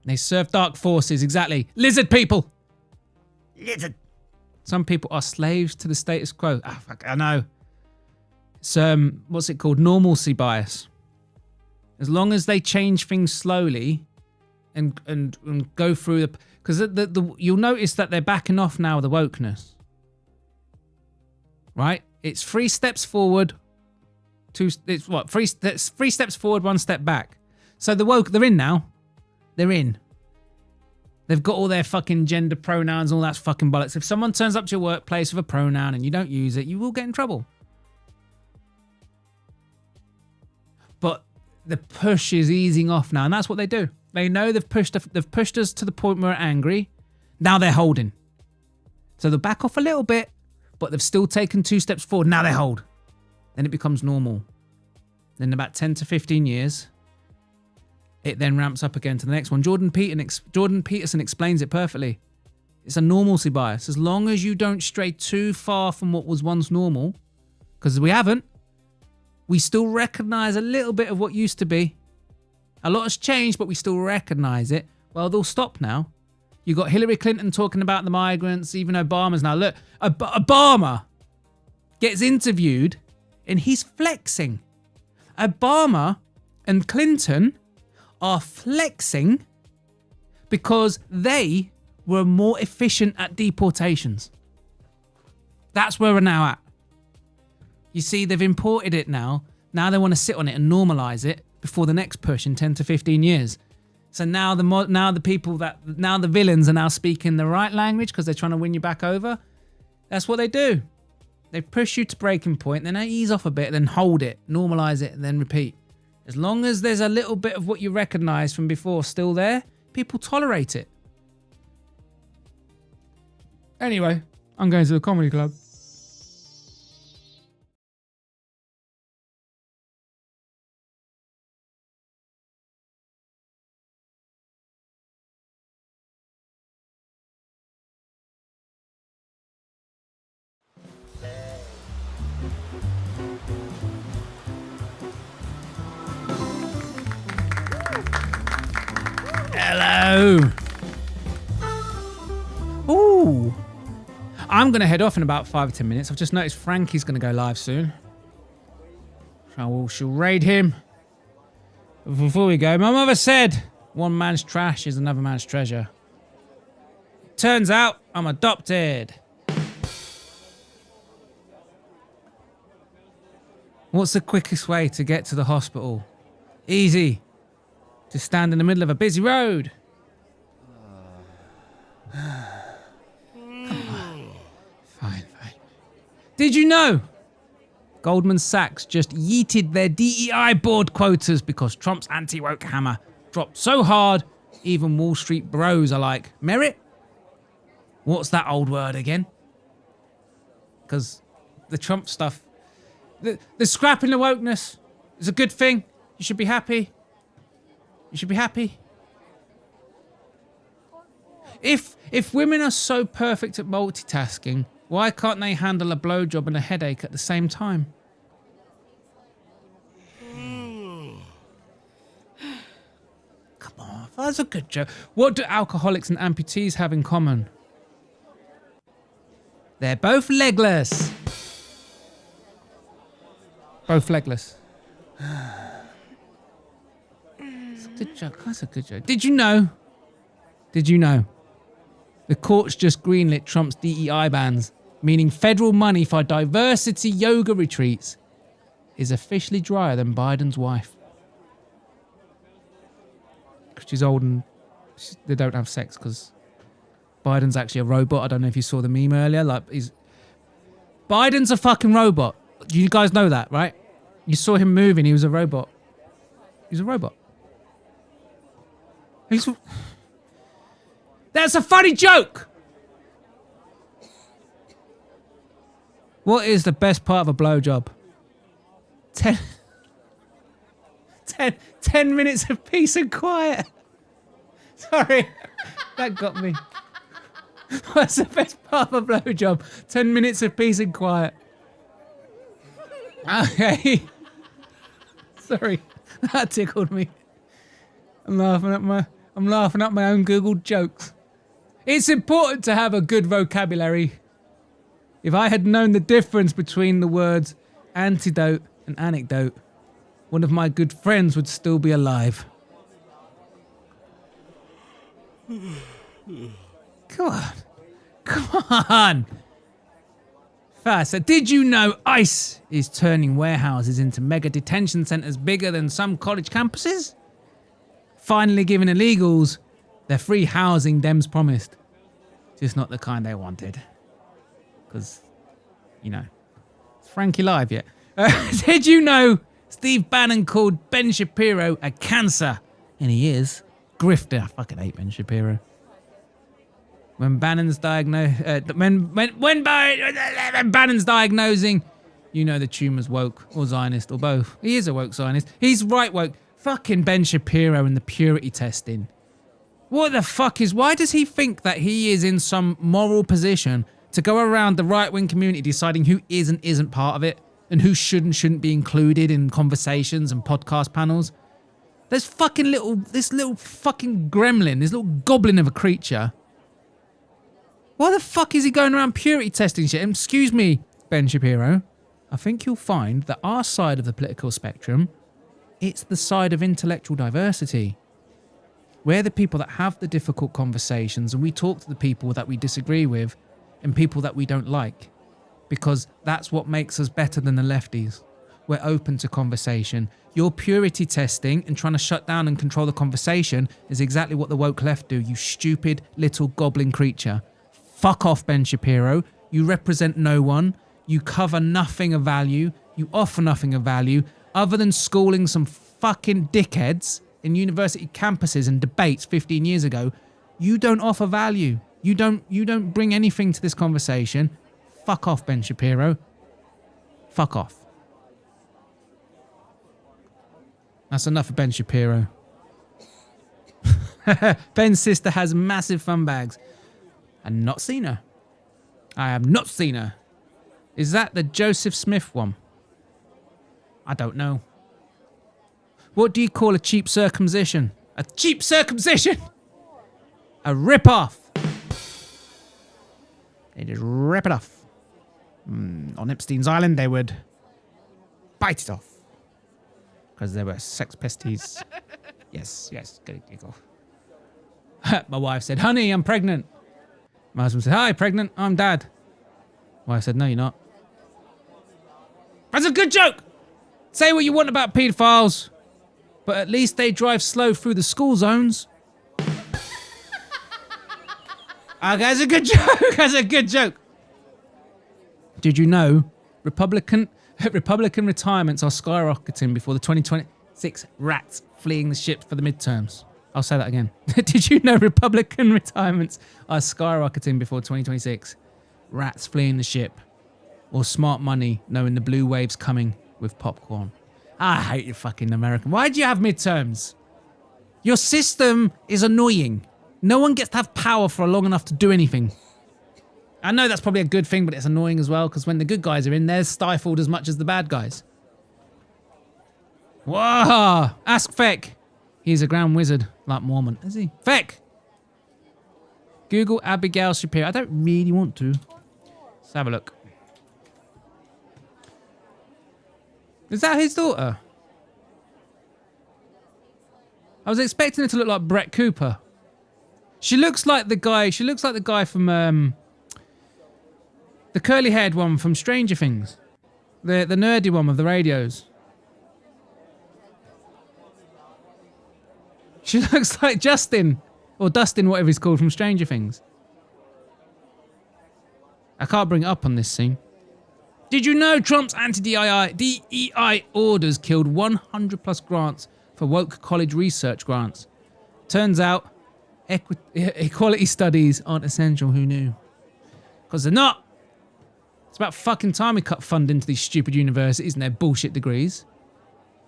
Speaker 2: They serve dark forces, exactly. Lizard people! Lizard. Some people are slaves to the status quo. Ah, fuck, I know. It's, what's it called? Normalcy bias. As long as they change things slowly and go through the... Because you'll notice that they're backing off now, the wokeness. Right? It's 3 steps forward, three steps forward, 1 step back. So the woke, they're in now. They're in. They've got all their fucking gender pronouns, all that fucking bollocks. If someone turns up to your workplace with a pronoun and you don't use it, you will get in trouble. But the push is easing off now, and that's what they do. They know they've pushed us to the point where we're angry. Now they're holding. So they'll back off a little bit, but they've still taken 2 steps forward. Now they hold. Then it becomes normal. Then in about 10 to 15 years, it then ramps up again to the next one. Jordan Peterson explains it perfectly. It's a normalcy bias. As long as you don't stray too far from what was once normal, because we haven't, we still recognize a little bit of what used to be. A lot has changed, but we still recognize it. Well, they'll stop now. You got Hillary Clinton talking about the migrants, even Obama's now. Look, Obama gets interviewed and he's flexing. Obama and Clinton are flexing because they were more efficient at deportations. That's where we're now at. You see, they've imported it now. Now they want to sit on it and normalize it before the next push in 10 to 15 years. So now the villains are now speaking the right language because they're trying to win you back over. That's what they do. They push you to breaking point, then they ease off a bit, then hold it, normalize it, and then repeat. As long as there's a little bit of what you recognize from before still there, people tolerate it. Anyway, I'm going to the comedy club. Hello. Ooh. I'm going to head off in about 5 or 10 minutes. I've just noticed Frankie's going to go live soon. She'll raid him. But before we go, my mother said, one man's trash is another man's treasure. Turns out I'm adopted. What's the quickest way to get to the hospital? Easy. Just stand in the middle of a busy road. Fine. Did you know Goldman Sachs just yeeted their DEI board quotas because Trump's anti-woke hammer dropped so hard even Wall Street bros are like, merit? What's that old word again? Because the Trump stuff, the scrapping the wokeness is a good thing. You should be happy. You should be happy. If women are so perfect at multitasking, why can't they handle a blowjob and a headache at the same time? Come on, that's a good joke. What do alcoholics and amputees have in common? They're both legless. Both legless. That's a good joke. That's a good joke. Did you know? The courts just greenlit Trump's DEI bans, meaning federal money for diversity yoga retreats is officially drier than Biden's wife. She's old and they don't have sex because Biden's actually a robot. I don't know if you saw the meme earlier. Biden's a fucking robot. You guys know that, right? You saw him moving. He was a robot. He's a robot. That's a funny joke. What is the best part of a blowjob? 10 minutes of peace and quiet. Sorry, that got me. What's the best part of a blowjob? 10 minutes of peace and quiet. Okay. Sorry, that tickled me. I'm laughing at my own Googled jokes. It's important to have a good vocabulary. If I had known the difference between the words antidote and anecdote, one of my good friends would still be alive. Come on. First, did you know ICE is turning warehouses into mega detention centres bigger than some college campuses? Finally giving illegals their free housing Dems promised. Just not the kind they wanted. Because, is Frankie live yet? Did you know Steve Bannon called Ben Shapiro a cancer? And he is. Grifter. I fucking hate Ben Shapiro. When Bannon's when Bannon's diagnosing, the tumour's woke or Zionist or both. He is a woke Zionist. He's right woke. Fucking Ben Shapiro and the purity testing. What the fuck why does he think that he is in some moral position to go around the right-wing community deciding who is and isn't part of it and who should and shouldn't be included in conversations and podcast panels? This little fucking gremlin, this little goblin of a creature. Why the fuck is he going around purity testing shit? And excuse me, Ben Shapiro. I think you'll find that our side of the political spectrum, it's the side of intellectual diversity. We're the people that have the difficult conversations and we talk to the people that we disagree with and people that we don't like. Because that's what makes us better than the lefties. We're open to conversation. Your purity testing and trying to shut down and control the conversation is exactly what the woke left do, you stupid little goblin creature. Fuck off, Ben Shapiro. You represent no one. You cover nothing of value. You offer nothing of value other than schooling some fucking dickheads in university campuses and debates 15 years ago. You don't offer value. You don't bring anything to this conversation. Fuck off, Ben Shapiro. Fuck off. That's enough of Ben Shapiro. Ben's sister has massive fun bags. I've not seen her. I have not seen her. Is that the Joseph Smith one? I don't know. What do you call a cheap circumcision? A cheap circumcision? A rip-off. They just rip it off. On Epstein's Island, they would bite it off. Because they were sex pesties. Yes, good giggle. My wife said, honey, I'm pregnant. My husband said, hi, pregnant, I'm dad. My wife said, no, you're not. That's a good joke. Say what you want about paedophiles, but at least they drive slow through the school zones. That's a good joke. That's a good joke. Did you know Republican retirements are skyrocketing before the 2026 rats fleeing the ships for the midterms? I'll say that again. Did you know Republican retirements are skyrocketing before 2026? Rats fleeing the ship. Or smart money knowing the blue wave's coming with popcorn. I hate you fucking American. Why do you have midterms? Your system is annoying. No one gets to have power for long enough to do anything. I know that's probably a good thing, but it's annoying as well because when the good guys are in, they're stifled as much as the bad guys. Whoa! Ask Feck. He's a grand wizard, like Mormon. Is he? Feck! Google Abigail Shapiro. I don't really want to. Let's have a look. Is that his daughter? I was expecting her to look like Brett Cooper. She looks like the guy. She looks like the guy from the curly-haired one from Stranger Things, the nerdy one with the radios. She looks like Justin or Dustin, whatever he's called from Stranger Things. I can't bring it up on this scene. Did you know Trump's anti-DEI orders killed 100 plus grants for woke college research grants? Turns out equality studies aren't essential. Who knew? Because they're not. It's about fucking time we cut funding to these stupid universities and their bullshit degrees.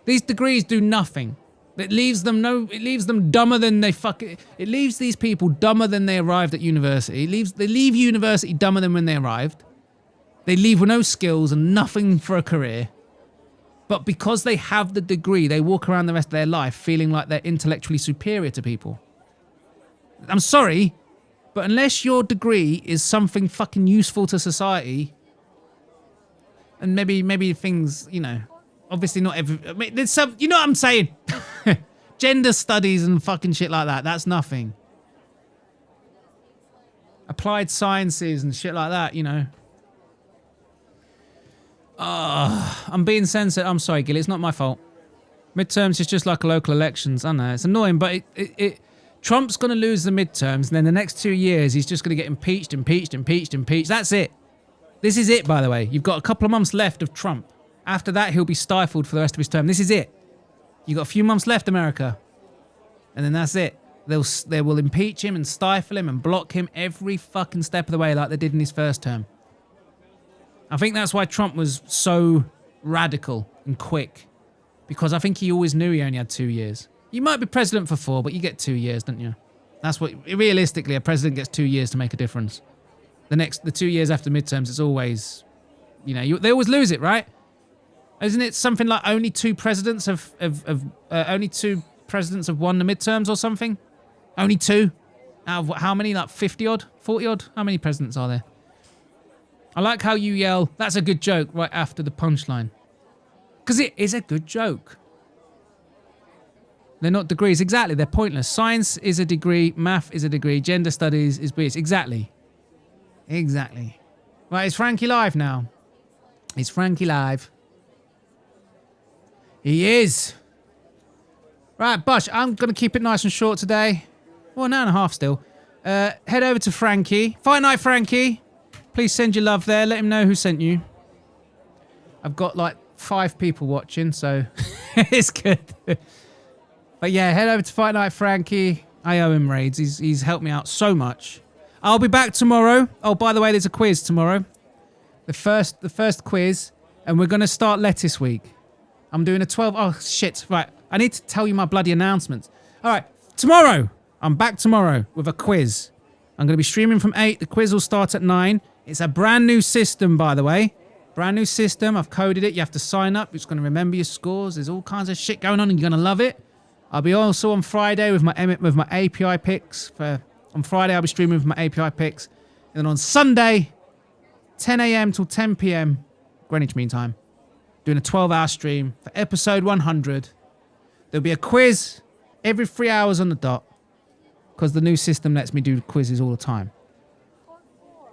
Speaker 2: These degrees do nothing. It leaves them dumber than they it leaves these people dumber than they arrived at university. They leave university dumber than when they arrived. They leave with no skills and nothing for a career. But because they have the degree, they walk around the rest of their life feeling like they're intellectually superior to people. I'm sorry, but unless your degree is something fucking useful to society, and maybe things, you know, obviously not every... I mean, there's some... You know what I'm saying? Gender studies and fucking shit like that. That's nothing. Applied sciences and shit like that, you know. I'm being censored. I'm sorry, Gilly. It's not my fault. Midterms is just like local elections. I know. It's annoying, but Trump's going to lose the midterms, and then the next 2 years, he's just going to get impeached. That's it. This is it, by the way. You've got a couple of months left of Trump. After that, he'll be stifled for the rest of his term. This is it. You've got a few months left, America. And then that's it. They will impeach him and stifle him and block him every fucking step of the way like they did in his first term. I think that's why Trump was so radical and quick. Because I think he always knew he only had 2 years. You might be president for 4, but you get 2 years, don't you? That's what... Realistically, a president gets 2 years to make a difference. The 2 years after midterms, it's always... You know, they always lose it, right? Isn't it something like only 2 presidents have won the midterms or something? Only 2? Out of how many? Like 50 odd? 40 odd? How many presidents are there? I like how you yell, that's a good joke, right after the punchline. Because it is a good joke. They're not degrees. Exactly, they're pointless. Science is a degree, math is a degree, gender studies is BS. Exactly. Right, is Frankie live now? Is Frankie live? He is. Right, Bush, I'm going to keep it nice and short today. Well, an hour and a half still. Head over to Frankie. Fight Night Frankie. Please send your love there. Let him know who sent you. I've got like 5 people watching, so it's good. But yeah, head over to Fight Night Frankie. I owe him raids. He's helped me out so much. I'll be back tomorrow. Oh, by the way, there's a quiz tomorrow. The first quiz, and we're going to start Lettuce Week. I'm doing a 12... Oh, shit. Right. I need to tell you my bloody announcements. All right. Tomorrow. I'm back tomorrow with a quiz. I'm going to be streaming from 8. The quiz will start at 9. It's a brand new system, by the way. Brand new system. I've coded it. You have to sign up. It's going to remember your scores. There's all kinds of shit going on, and you're going to love it. I'll be also on Friday with my API picks for On Friday, I'll be streaming with my API picks. And then on Sunday, 10 a.m. till 10 p.m. Greenwich Mean Time, doing a 12-hour stream for episode 100. There'll be a quiz every 3 hours on the dot because the new system lets me do quizzes all the time.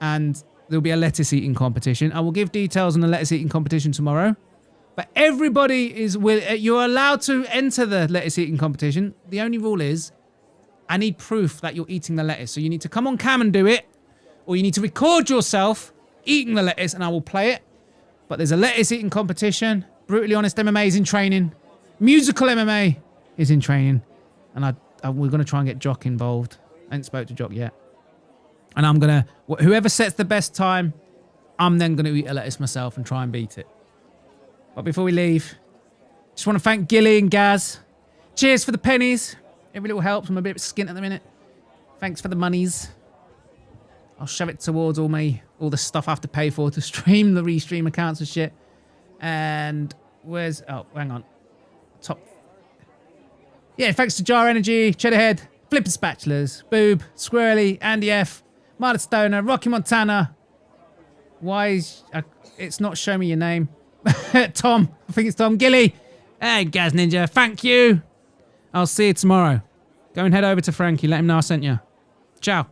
Speaker 2: And there'll be a lettuce eating competition. I will give details on the lettuce eating competition tomorrow. But everybody you're allowed to enter the lettuce eating competition. The only rule is I need proof that you're eating the lettuce. So you need to come on cam and do it, or you need to record yourself eating the lettuce and I will play it. But there's a lettuce eating competition. Brutally Honest MMA is in training. Musical MMA is in training. And we're going to try and get Jock involved. I ain't spoke to Jock yet. And I'm going to, whoever sets the best time, I'm then going to eat a lettuce myself and try and beat it. But before we leave, just want to thank Gilly and Gaz. Cheers for the pennies. Every little helps. I'm a bit skint at the minute. Thanks for the monies. I'll shove it towards all the stuff I have to pay for to stream the restream accounts and shit. And where's... Oh, hang on. Top... Yeah, thanks to Jar Energy, Cheddarhead, Flippin' Spatulas, Boob, Squirrely, Andy F, Marta Stoner, Rocky Montana. Why is... it's not showing me your name. Tom. I think it's Tom. Gilly. Hey, Gaz Ninja. Thank you. I'll see you tomorrow. Go and head over to Frankie. Let him know I sent you. Ciao.